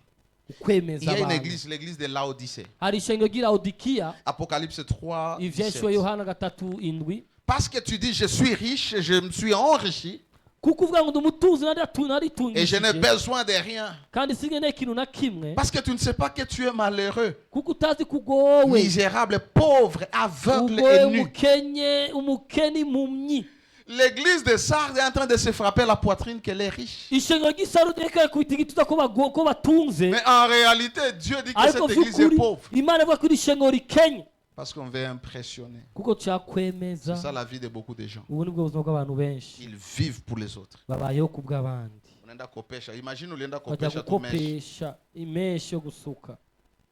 Il Ukwemeza y a une abantu. église, l'église de Laodicée. Hari ishengero ry'i Laodikiya, Apocalypse 3, ivyeshuwe 17. Yohana 3:7. Parce que tu dis, je suis riche, je me suis enrichi, Kuko uvuga ngo ndi umutunzi et je n'ai naritungishije besoin de rien. kandi sinkeneye ikintu na kimwe, Parce que tu ne sais pas que tu es malheureux, kuko utazi kugowe, misérable, pauvre, aveugle ugowe, et nu. umukene, impumyi. L'église de Sardes est en train de se frapper la poitrine qu'elle est riche. Ishengero ry'Isarudi reka kubita igituta ko batunze, Mais en réalité, Dieu dit que ariko cette église est vy'ukuri pauvre. Imana ivuga ko iri shengero rikenya Parce qu'on veut impressionner. kuko cyakwemeza. C'est ça la vie de beaucoup de gens. Ubu nibwo buzima bw'abantu benshi, Ils vivent pour les autres. babayeho ku bw'abandi, Unaenda kopesha. Imagine ulienda bajya kopesha tu meshi. gukopesha imeshi yo gusuka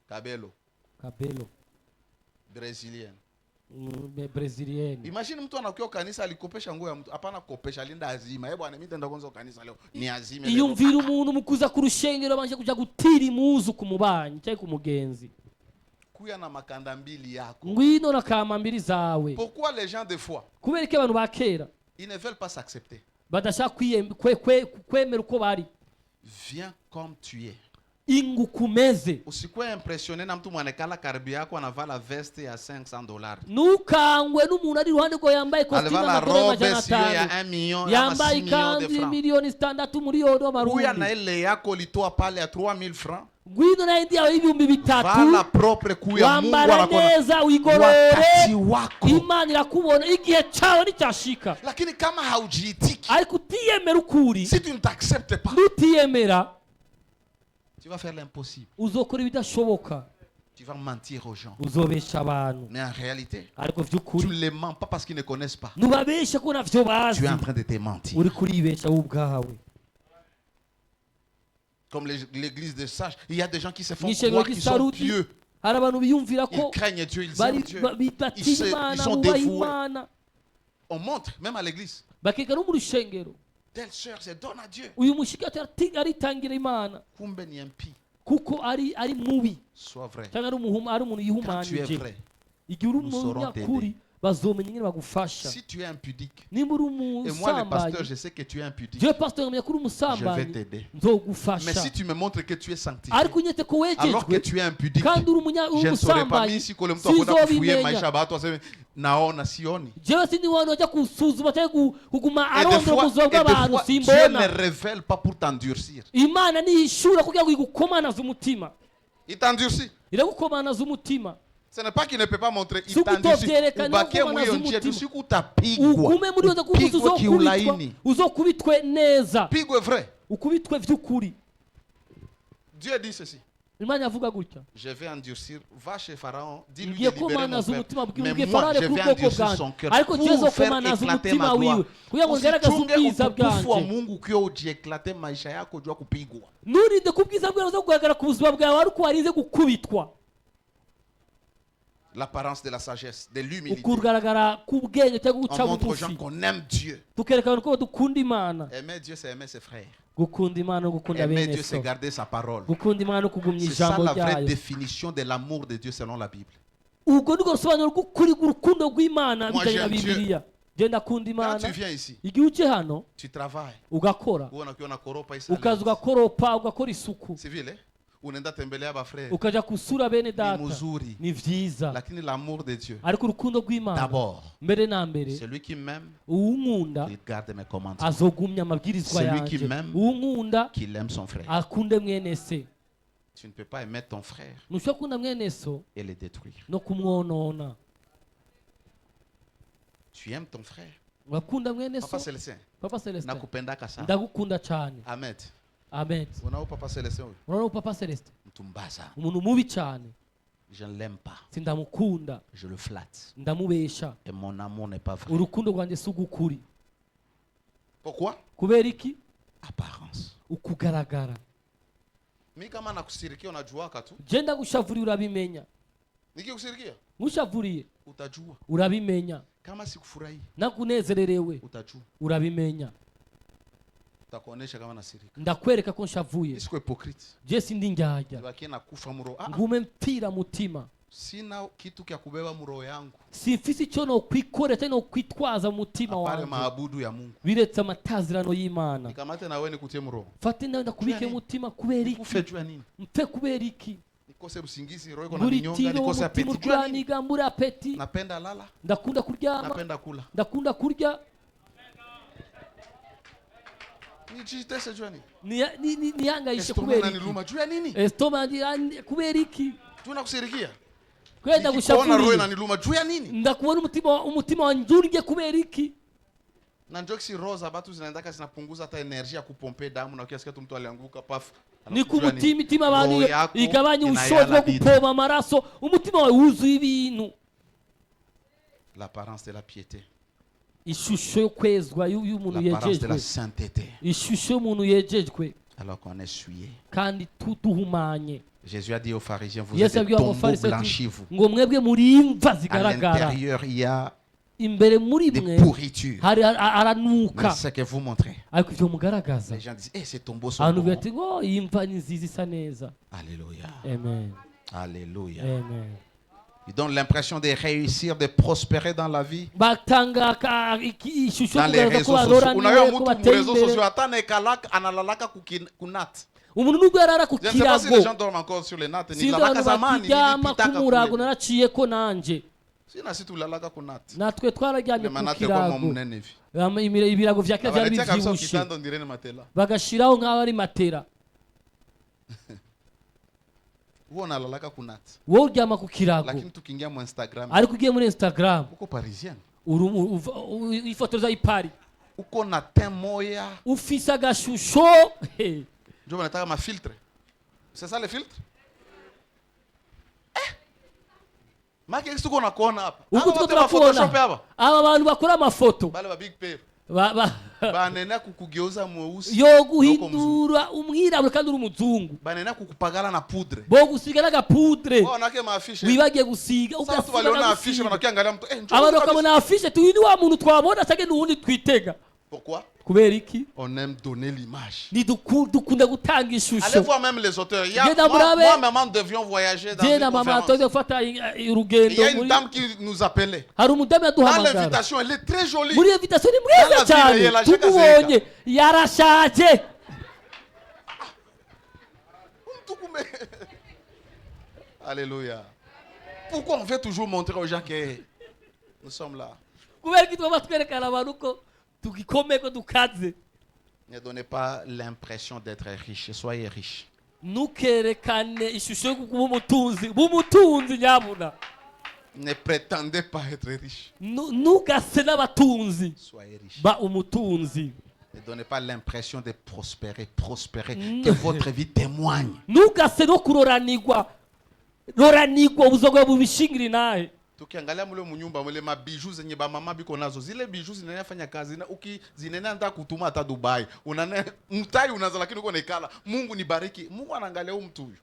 Kabelo, kabelo brésilienne. brezilienne. Imagine mtu anakuwa kanisa alikopesha nguo ya mtu. Hapana kopesha, alinda azima. Eh bwana, mimi nitaenda kwanza kanisa leo. Ni azime. leo. Iyumvira umuntu mu kuza ku rushengero abanje kuja gutira imuzu ku mubanyi cyangwa ku mugenzi, Kuya na makanda mbili yako. ngwino na kamambiri zawe. Pourquoi les gens de foi, Kubera ko abantu ba kera ils ne veulent pas s'accepter? badashaka kwemera uko bari. Viens comme tu es. Ingukumeze, Usikuwe impressionné na mtu mwanekala karibu yako anavala veste ya $500. ntukangwe n'umuntu ari iruhande rwawe yambaye kositimu Alivala y'amadolari robe siyo ya 500,000, 1 million ama yambaye 6 millions de ikanzu francs. miliyoni 6 miliyoni Kuya w'amarundi. na ile yako litoa pale ya 3000 francs. Ngwino na indi yawe y'ibihumbi bitatu, Vala propre kuya Mungu wambara anakuona. neza, wigorore, Wakati wako. Imana irakubona, igihe cyawe nicyashika. Lakini kama haujiitiki, Ariko utiyemera ukuri, si tu ne t'acceptes pas, nutiyemera tu vas faire l'impossible. uzokora ibidashoboka, Tu vas mentir aux gens. uzobesha abantu. Mais en réalité, Ariko tu vy'ukuri ne les ments pas parce qu'ils ne connaissent pas. nubabesha ko navyo bazi, Tu es en train de te mentir. uri kuribesha wowe ubwawe. Comme l'église de sages, il y a des gens qui se font N'ishengero croire qu'ils sont ry'Isarudi pieux. hari abantu biyumvira Ils ko craignent Dieu, ils bari aiment Dieu. batinya Ils Imana, sont bubaha dévoués. Imana, On montre, même à l'église. bakeka no mu rushengero Telle sœur se donne à Dieu. uyu mushikati aritangira Imana Kumbe ni impie. kuko ari mubi Sois vrai. cyangwa ari umuntu Quand tu es yihumanije. vrai, Igihe uri nous saurons umunyakuri bazomenya ingene bagufasha. si tu es impudique, Nimba uri et moi le pasteur, umusambanyi, je sais que tu es impudique, jewe pastor nkamenya ko uri je vais umusambanyi, t'aider. Mais nzogufasha. si tu me montres que tu es sanctifié, Ariko unyete ko alors que wejejwe tu es impudique, kandi uri je ne saurais pas umusambanyi, mimi siku ule mtu akwenda kufuye maisha sinzobimenya. ya watu aseme naona sioni. jewe sindi wanu wajya kusuzuma cyangwa kuguma Et des arondera fois, ubuzima et des bw'abantu, fois, Dieu ne simbona. révèle pas pour t'endurcir. Imana nihishura kugira ngo igukomanaze umutima, Il t'endurcit. iragukomanaza umutima. Ce n'est pas qu'il ne peut pas montrer, il Siku t'endurcit. tovyerekana Ubakie ko mwiyo manaza njia tu umutima. siku utapigwa. Ugume muri yoza kuko Upigwe kiulaini. uzokubitwe neza, Pigwe vrai. ukubitwe vy'ukuri. Dieu dit ceci. Imana yavuga gutya, Je vais endurcir. Va chez Pharaon. Dis-lui ngiye de libérer mon komanaza peuple. umutima Mais bwiwe moi, farare je ku vais bwoko endurcir son bwanjye, cœur ariko pour jezo faire komanaza éclater umutima ma gloire. wiwe kugira ngo ngaragaze Usichunge ubwiza utukufu wa bwanje. Mungu ukiwa ujieklate maisha yako jua kupigwa. Nurinde ku bwiza bwawe zo kugaragara ku buzima bwawe ariko warinze gukubitwa, L'apparence de la sagesse, de l'humilité. ukugaragara ku bwenge cyangwa On guca montre aux gens bugufi, qu'on aime Dieu. tukereka abantu ko dukunda Imana. Aimer Dieu, c'est aimer ses frères. Gukunda Imana no gukunda Aimer bene Dieu, c'est so, garder sa parole. gukunda Imana no kugumya C'est ça ijambo la vraie ryayo. définition de l'amour de Dieu selon la Bible. Ubwo niko rusobanuro rw'ukuri rw'urukundo rw'Imana Moi, bijanye na j'aime Dieu. Bibiliya. Je ndakunda Quand Imana. tu viens ici, Igihe uje hano tu travailles. ugakora, Ukiona koropa isa ukaza ugakoropa, ugakora isuku, si vile unaenda tembelea bafrere ukaja kusura bene ni data, muzuri, ni vyiza. lakini l'amour de Dieu Ariko urukundo rw'Imana d'abord, mbere na mbere, celui qui m'aime, uwunkunda il garde mes commandements. azogumya amabwirizwa Celui qui yanje, m'aime, uwunkunda Qu'il aime son frère. akunde mwene se. Tu ne peux pas aimer ton frère Ntushobora gukunda mwene so et le détruire. no kumwonona. Tu aimes ton frère. Ugakunda mwene Papa so. Celestin, Papa Celestin, nakupendaka sana. ndagukunda cyane. Ahmed, Amen. unao Papa Celestin huyu? Unaona Papa Celestin Mtumbaza. umuntu mubi cyane, Je ne l'aime pas. sindamukunda, Je le flatte. ndamubesha. Et mon amour n'est pas vrai. Urukundo rwanjye si ugukuri. Pourquoi? Kubera iki? Apparence. Ukugaragara. Mimi kama nakusirikia unajuaka tu. Je ndagushavuriye urabimenya, Nikikusirikia nkushavuriye utajua. urabimenya, Kama sikufurahi nakunezererewe utajua. urabimenya. nitakuonesha kama nasirika. ndakwereka ko nshavuye Siko hypocrite. je sindi njyajya Nibaki na kufa muro. ngume mpfira mutima Sina kitu kya kubeba muro yangu. simfise icyo no kwikorera cyangwa no kwitwaza mu mutima Apare wanjye maabudu ya Mungu. biretse amatazirano y'Imana. Nikamate na wewe nikutie muro. Fate nawe ndakubike mutima kubera iki? Kufe jua nini? Mpe kubera iki? Nikose usingizi, roho iko na Buri minyonga, tiro nikose umutima apeti. Jua nini? urwaniga muri apeti. Napenda lala, Ndakunda kuryama, napenda kula. ndakunda kurya. Nijitese jua nini? Nihangayishe Estoma kubera iki? inaniluma jua nini? Estoma kubera iki? Tunakusirikia. Kwenda Nikikuona roho gushafuri. inaniluma jua nini? Ndakubona umutima wanjurige kubera iki? Na njoksi roza batu zinaendaka zinapunguza hata energy ya kupompe damu na ukiasikia tu mtu alianguka pafu. Ni ku mutima abantu Roho yako igabanya ubushobozi inayala bwo bitu. gupoma amaraso, umutima wawe wuzuye ibintu. L'apparence de la piété. Ishusho yo kwezwa y'umuntu L'apparence de la yejejwe. sainteté. Ishusho y'umuntu yejejwe Alors qu'on est souillé. kandi duhumanye. Jésus a dit aux pharisiens, vous Yesu êtes des abwiye tombeaux abafarisayo ati, blanchis, vous. ngo mwebwe muri imva À zigaragara, l'intérieur, il y a imbere muri des mwe pourritures. hari Mais aranuka, ce que vous montrez, ariko ivyo mugaragaza les gens disent, eh, ces tombeaux sont abantu bons. bati ngo iyi mva ni nziza isa neza. Alléluia. Amen, Alléluia. amen. Ils donnent l'impression de réussir, de prospérer dans la vie. Batanga ishusho Dans les kugaragaza réseaux ko sociaux. baroraniwe, Unayo ko mtu bateye mu réseaux sociaux imbere. hata nekalaka analalaka kunat. Umuntu nubwo yarara ku Je ne sais pas si les gens kirago, dorment encore sur les nattes. Ni sinzi lalaka abantu zamani, bakiryama ku nilipitaka murago kule. naraciye ko nanje. Sina si tulalaka kunat. Natwe twararyamye Le ku manate kwa kirago. mnene hivi. Ibirago vya kera byari Abaletea kabisa bivyibushe, ukitanda ndirene matela. bagashiraho nk'aho ari matera. Wewe unalalaka kunat. Wowe uryama ku kirago, Lakini tukiingia mu Instagram, ariko ugiye muri Instagram uko parisien. ifotoza ipari Uko na teint moya. ufise agashusho. Ndio wanataka ma filtre. C'est ça les filtres? Maki kitu uko nakuona hapa. uko Hapa two watu wa Photoshop turakubona hapa. aba bantu bakora amafoto Bale ba big pair. ba- Banena kukugeuza mweusi. yo Uko mzungu. guhindura umwirabure kandi uri umuzungu, Banena kukupagala na poudre. bo gusiga n'agapudre Wao wanake maafishe. wibagiye gusiga, Sasa watu waliona afishe wanakiangalia mtu njoo abantu kabisa. bakabona afishe tuyi ni wa muntu twabona cyangwa n'uwundi twitega. Pourquoi? Kubera iki? On aime donner l'image. Dukunda gutanga Allez ishusho. voir même les auteurs. Il y a, Genda murabe. moi, maman, devions voyager dans Je une na mama conférence. atoze gufata Il urugendo y a une muri dame qui nous appelait. hari umudamu Dans yaduhamagara l'invitation, elle est très jolie. muri invitation ni Yala mwiza vile, cyane, yala shaka tumubonye yarashaje. Alléluia. Pourquoi on veut toujours montrer aux gens que nous sommes là? Kubera ko twaba twerekana abantu ko tugikomeye ko dukaze. Ne donnez pas l'impression d'être riche. Soyez riche. Ntukerekane ishusho yo kuba umutunzi, bumutunzi nyabuna. Ne prétendez pas être riche. Ntugase n'abatunzi, Soyez riche. ba umutunzi. Ne donnez pas l'impression de prospérer. Prospérer. Que votre vie témoigne. Ntugase no kuroranirwa, roranirwa ubuzogwe bubishingiri nawe. Tukiangalia mule munyumba mule mabiju zenye ba mama biko nazo, zile biju zinafanya kazi na zinena nda kutuma hata Dubai, unane mtai unaza, lakini uko nekala. Mungu nibariki. Mungu anaangalia huyu mtu huyu.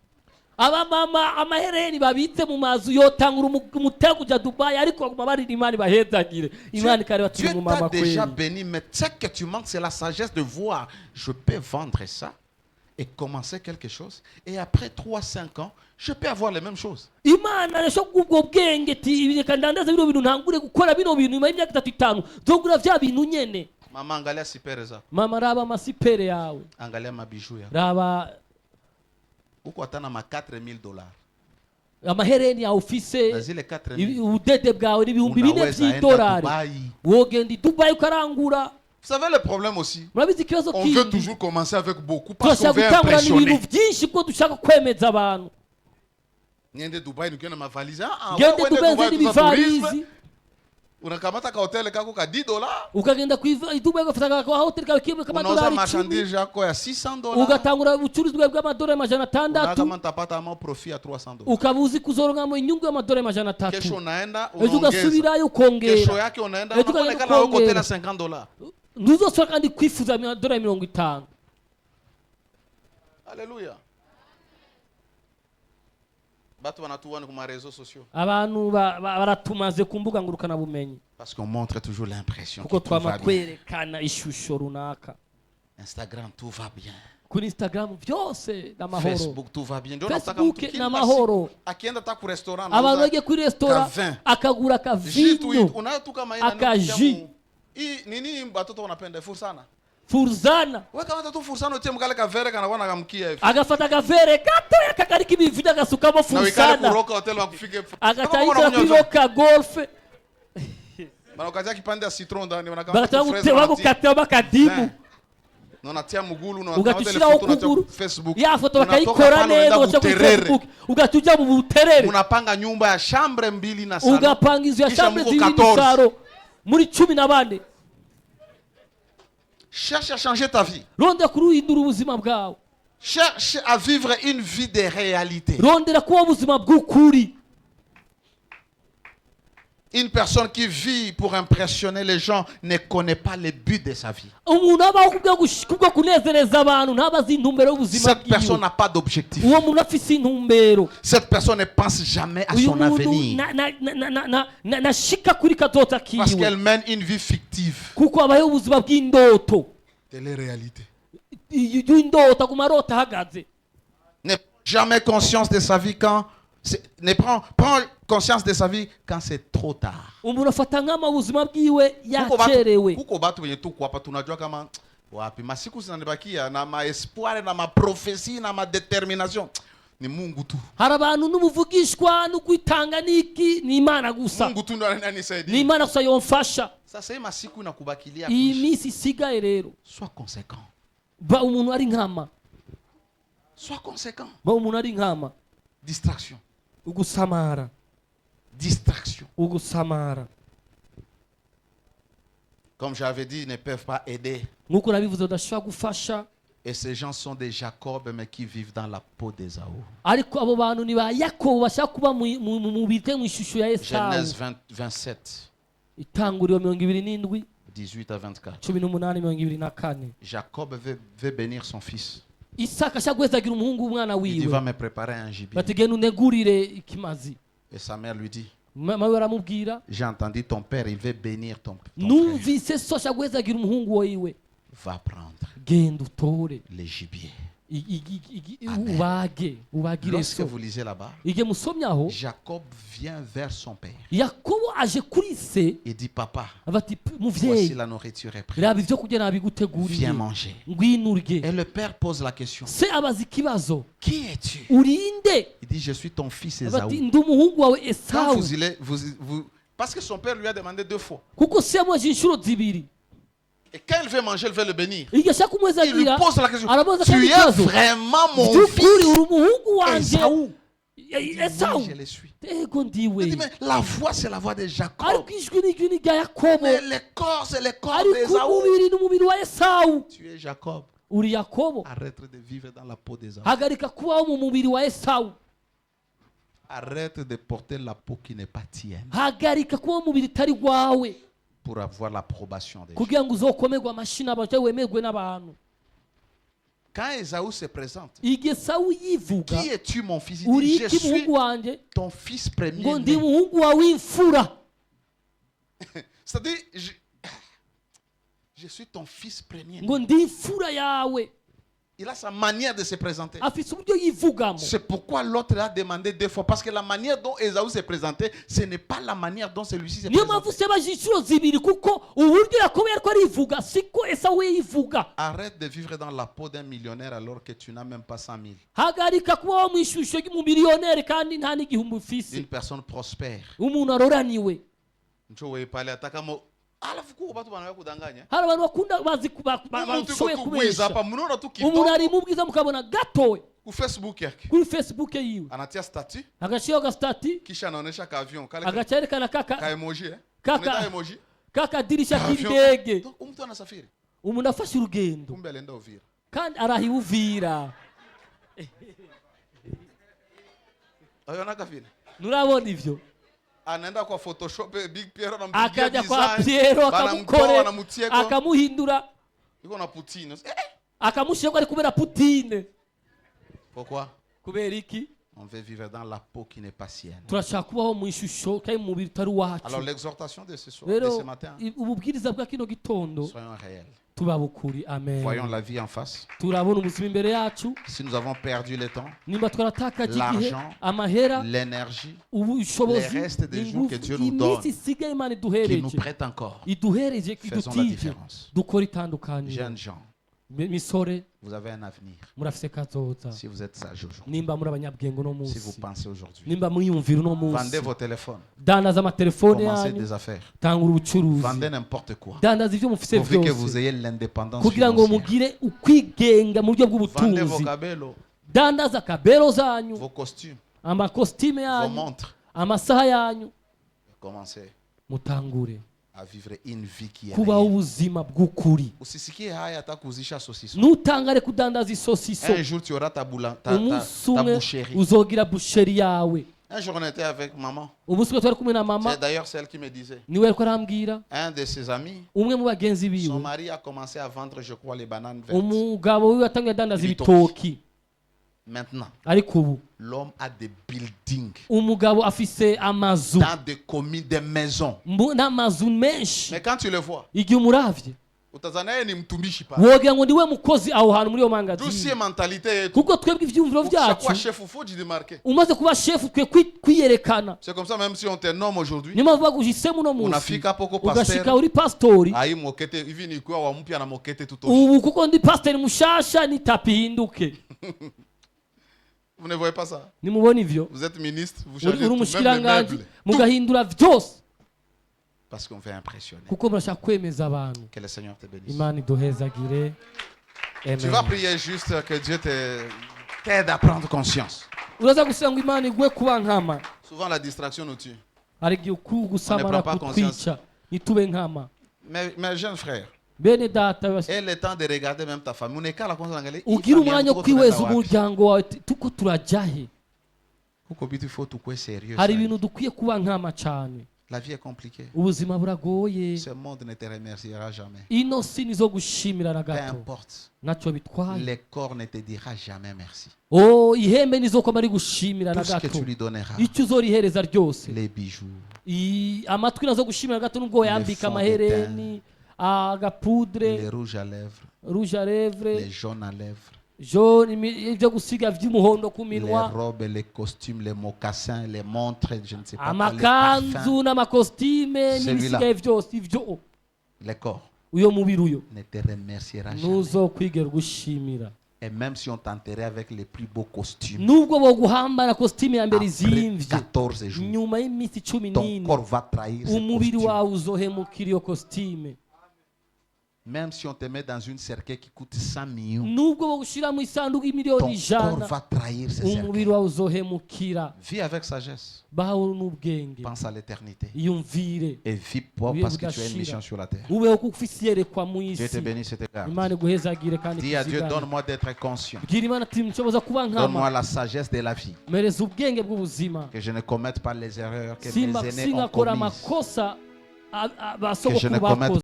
Aba mama amahereni babitse mu mazu yotangura umutego kuja Dubai, ariko baguma bari Imana bahezagire. Imana kare baturi mu Dieu mama t'a déjà kweli. béni, mais ce que tu manques, c'est la sagesse de voir. Je peux vendre ça et commencer quelque chose, et après 3-5 ans, je peux avoir les mêmes choses. Imana resho kubwo bwenge ti ibireka ndandaza bino bintu ntangure gukora bino bintu nyuma y'imyaka 3-5 zogura vya bintu nyene. Mama, angalia sipere za. Mama raba amasipere yawe, Angalia mabiju ya. raba Uko atana ma $4,000. amahereni yawe ufise, Na zile 4,000. ubudede bwawe n'ibihumbi 4 Unaweza enda by'idolari, Dubai. wogenda i Dubai ukarangura. Vous savez le problème aussi? Murabizi ikibazo On veut kindi, toujours commencer avec beaucoup parce qu'on turashaka veut gutangura impressionner. n'ibintu byinshi ko dushaka kwemeza abantu. Niende Dubai nikiona ma valise. Gende wewe Dubai Dubai nzeni tuza tourisme. bivarizi, Unakamata ka hotel kako ka $10. ukagenda ku Dubai ugafata ka hotel kawe kimwe Unauza k'amadolari 10, marchandise yako ya $600. ugatangura ubucuruzi bwawe bw'amadolari amajana Unaona kama 600, nitapata ama profit ya $300. ukaba uzi kuzoronka inyungu y'amadolari amajana Kesho 3. unaenda Ejo unaongeza. ugasubirayo Kesho ukongera, yake unaenda Ejo unaonekana huko ukongera. tena $50. ntuzosora kandi kwifuza amadolari 50. Alléluia. Batu wanatuona kwa réseaux sociaux Abantu baratumaze ku mbuga ngurukana bumenyi parce qu'on montre toujours l'impression kuko que tout va twama bien. kwerekana ishusho runaka. Instagram, tout va bien. kuri Instagram byose n'amahoro, Facebook, tout va bien. Ndio Facebook nataka n'amahoro. akienda hata ku restaurant abantu anauza bagiye kuri restaurant kavin. akagura jitu kavinyo unayo tu kama ina akaji hii nini watoto wanapenda fursana. furzana Wewe kama tu fursana utie mkale kavere kana wana kamkia hivi. agafata agavere gatoya kakarika ibivido agasukamo Na wikale furzana kuroka hotel wakufike. agatayigira kuri roka golf Bana ukaja kipande ya citron ndani bagatanga gutewa gukatira bakadimu unatia mugulu na ugatishiraho kuguru Facebook. ya foto bakayikora neza ugaca kuri Facebook ugatuja mu buterere Unapanga nyumba ya chambre 2 na salon. ugapanga inzu ya Kisha chambre mko 2 14. saro muri 14. Cherche à changer ta vie. rondera kuruhindura ubuzima bwawe, Cherche à vivre une vie de réalité. rondera kuba ubuzima bw'ukuri. Une personne qui vit pour impressionner les gens ne connaît pas le but de sa vie. umuntu abaho kubwo kunezereza abantu ntabazi intumbero y'ubuzima Cette personne bwiwe. n'a pas d'objectif. uwo muntu afise intumbero, Cette personne ne pense jamais à uyu son muntu avenir. nashika kuri kazoza Parce kiwe qu'elle mène une vie fictive. kuko abayeho ubuzima bw'indoto Telle est la réalité. y'indoto aguma arota ahagaze. Ne prend jamais conscience de sa vie quand... prend conscience de sa vie quand c'est trop tard. umuntu afata nk'ama ubuzima bwiwe yacerewe. Kuko batu wenye tuko hapa tunajua kama wapi masiku zinanibakia na maespoir na maprofesi na madetermination ni Mungu tu. hari abantu n'ubuvugishwa no kwitanga niki ni Imana gusa, Mungu tu ndo ni ananisaidia. Imana gusa yomfasha. Sasa hii masiku inakubakilia iyi kuishi. minsi isigaye rero Sois conséquent. ba umuntu ari nkama, Sois conséquent. ba umuntu ari nkama. Distraction. ugusamara Distraction. ugusamara Comme j'avais dit, ils ne peuvent pas aider. nk'uko nabivuze udashobora gufasha. Et ces gens sont des Jacob, mais qui vivent dans la peau d'Ésaü. ariko abo bantu ni ba Yakobo bashaka kuba mu bite mu ishusho ya Esawu. Genèse 27, Itanguriro 27 18 à 24. 18-24. Jacob veut bénir son fils. Isaka ashaka guhezagira umuhungu w'umwana Il dit, wiwe, va me préparer un gibier. bati genda unegurire ikimazi. Et sa mère lui dit, mawe aramubwira, j'ai entendu ton père, il veut bénir ton frère. numvise so ashaka guhezagira umuhungu wiwe, Va prendre genda utore le gibier. ubagire Lorsque so. vous lisez là-bas, igihe musomye aho Jacob vient vers son père. Yakobo aje kuri se Il dit, papa, bati voici muvyeyi la nourriture est prête. raba ivyo kurya nabiguteguriye Viens manger. ngwino urye. Et le père pose la question, Se abaza ikibazo, qui es-tu? urinde? Il dit, je suis ton fils bati Ésaü. ndi umuhungu wawe Quand Esawu. parce que son père lui a demandé 2 fois. kuko se yamuhaje inshuro zibiri. Et quand il veut manger, il veut le bénir. igihe ashaka Il lui kumwezagira pose la question, aramubaza tu kandi es ikibazo, vraiment mon by'ukuri fils uri umuhungu wanje Ésaü? Il dit, Esawu? oui, je le suis. ego Il ndiwe. dit, mais la voix, c'est la voix de Jacob. ariko ijwi ni ijwi ni rya Yakobo, Mais le corps, c'est le corps ariko d'Ésaü. umubiri ni umubiri wa Esawu. Tu es Jacob. uri Yakobo, Arrête de vivre dans la peau d'Ésaü. hagarika kubaho mu mubiri wa Esawu. Arrête de porter la peau qui n'est pas tienne hagarika kubaho mu mubiri utari gwawe pour avoir l'approbation des gens. kugira ngo uzokomerwe amashyi n'abantu cyangwa wemerwe n'abantu. Quand Ésaü se présente, igihe Esawu yivuga, qui es-tu mon fils? Il uri dit, je iki suis muhungu wanje? ton fils ngo premier. ndi muhungu wawe w'imfura. C'est-à-dire, je suis ton fils premier. ngo ndi imfura yawe. Il a sa manière de se présenter. afise uburyo yivugamo. C'est pourquoi l'autre a demandé 2 fois. Parce que la manière dont Ésaü s'est présenté, ce n'est pas la manière dont celui-ci s'est niyo mpamvu présenté. sebaje inshuro zibiri kuko uburyo Yakobo yariko arivuga siko Esawu yivuga. Arrête de vivre dans la peau d'un millionnaire alors que tu n'as même pas 100 000. hagarika kubaho mu ishusho y'umumiliyoneri kandi nta n'igihumbi ufise. Une personne prospère. umuntu aroraniwe. Njoo pale atakamo alafu kuko watu wanaweza kudanganya. hari abantu bakunda bazi bashoboye kubesha. Hapa mnaona tu umuntu ari kidogo mu bwiza mukabona gatowe ku Facebook yake. kuri Facebook yiwe, Anatia statut agashiraho agastati, kisha anaonesha ka avion kale agacerekana ka kaka emoji Kaka. Unaita emoji. kakadirisha Ka avion. k'indege. Donc mtu anasafiri. umuntu afashe urugendo Kumbe alienda Uvira. kandi arahiwuvira. Ayona kafiri. nurabona ivyo? Anaenda kwa Photoshop Big Piero na akajya kwa Piero akamukore akamuhindura Iko na Putin. akamushira ko ari kubera Putine. Pourquoi? kubera iki? On veut vivre dans la peau qui n'est pas sienne. turashaka kubaho mu ishusho kandi mu mubiri utari wacu. Alors l'exhortation de ce soir, de rero ce matin, ububwiriza bwa kino gitondo soyons réels. tuba bukuri. Amen. Voyons la vie en face. Turabona ubuzima imbere yacu. Si nous avons perdu le temps, Nimba twaratakaje igihe, l'argent, amahera, l'énergie, ubushobozi, les restes des jours que Dieu nous donne, iminsi isigaye Imana qui nous iduhereje, prête encore, iduhereje, faisons la idutije, différence. dukora itandukaniro. Jeunes gens, Misore, vous avez un avenir. murafise kazoza. Si vous êtes sage aujourd'hui, Nimba muri abanyabwenge uno si vous munsi, pensez aujourd'hui, nimba mwiyumvira uno vendez munsi, vos téléphones, dandaza amatelefone commencez yanyu, des affaires, tangura ubucuruzi, vendez n'importe quoi, dandaza ivyo mufise pourvu que vous vyose, ayez l'indépendance kugira ngo financière. mugire ukwigenga mu buryo Vendez vos bw'ubutunzi. cabellos, Dandaza kabero zanyu, vos costumes, amakositime vos yanyu, montres. amasaha yanyu, Commencez mutangure à vivre une vie qui est kubaho réelle. ubuzima bw'ukuri. Usisikie haya hata kuzisha saucisson. Ntutangare kudandaza isosiso. Un jour tu auras ta Umunsi umwe boucherie. uzogira busheri yawe. Un jour on était avec maman. Umunsi umwe twari kumwe na mama, C'est d'ailleurs celle qui me disait. niwe ariko arambwira, Un de ses amis, umwe mu bagenzi son biwe, mari a commencé à vendre, je crois, les bananes vertes. umugabo wiwe atangiye adandaza Ibitoki. ibitoki. Maintenant, Ariko ubu l'homme a des buildings umugabo afise amazu, dans des communes, des maisons. n'amazu menshi. Mais quand tu le vois, Igihe umuravye utazania ni mtumishi pa. wogira ngo ndiwe mukozi aho hantu muri iyo D'où si mangazini, mentalité yetu. kuko twebwe ivyumviro Ukishakuwa vyacu, chef, il faut démarquer. umaze kuba shefu twe kwiyerekana. C'est comme ça même si on te nomme aujourd'hui. Niyo mpamvu baguhisemo uno munsi Unafika poko ugashika pasteur. uri pastori. Ai mokete hivi ni kwa wa mpya na mokete tutoshi. Ubu kuko ndi pasiteri mushasha n'itapi ihinduke. Vous ne voyez pas ça? Nimubona ivyo, Vous êtes ministre, vous uri changez tout, même les umushikiranganji meubles. Tout. mugahindura vyose Parce qu'on veut impressionner. kuko murashaka kwemeza abantu. Que le Seigneur te bénisse. Imana iduhezagire. Tu vas Amen. prier juste que Dieu t'aide à prendre conscience. Uraza gusenga ngo Imana iguhe kuba nkama. Souvent la distraction nous tue. Hari igihe gusamara On ne prend pas kutwica nitube nkama. Mes jeunes frères, Bene data, aie le temps de regarder même ta famille. On est qu'à la conscience d'anglais. ugira umwanya wo kwiweza umuryango wawe, tuko turajahe. Il faut tout quoi sérieux. Hari ibintu dukwiye kuba nkama cyane. La vie est compliquée. Ubuzima buragoye. Ce monde ne te remerciera jamais. Ino si nizo gushimira na Peu gato. importe. Ntacyo bitwaye. Les corps ne te dira jamais merci. Oh, ihembe nizokoma ari gushimira na Tout ce que gato. tu lui donneras. Icyo uzorihereza ryose. Les bijoux. Amatwi nazo gushimira gato nubwo yambika fonds de amahereni, agapudre, Les rouges à lèvres. rouge à Les lèvres, jaunes à lèvres. jaune, ibyo gusiga vy'umuhondo ku Les minwa, robes, les costumes, les mocassins, les montres, je ne sais pas quoi, les amakanzu parfums. n'amakostime Celui-là. n'ibisigaye vyose ivyo. Les corps Uyo mubiri uyo ne te remerciera jamais. ntuzokwigera gushimira. Et même si on t'enterrait avec les plus beaux costumes, Nubwo boguhambara kostime ya mbere après izimvye, 14 jours, nyuma y'iminsi cumi ton n'ine corps va trahir ce umubiri costume. wawe uzohemukira iyo kostime. Même si on te met dans une cercueil qui coûte 100 millions, Nubwo bogushira mu isanduku y'imiliyoni ton corps ijana, va trahir ce umubiri cercueil. wawe uzohemukira. Vis avec sagesse. Baho n'ubwenge, Pense à l'éternité. iyumvire, Et vis pas parce que tu as une mission sur la terre. ubeho kuko ufise iyerekwa mu Dieu te isi. bénisse et te garde. Imana iguhezagire kandi Dis à Dieu, ikuzigame. donne-moi d'être conscient. Bwira Imana ati nshoboza kuba Donne-moi nkama, la sagesse de la vie. mereza ubwenge bw'ubuzima, Que je ne commette pas les erreurs que mes simba aînés ont singakora commises. amakosa Que je basogokuru ne commette bakoze.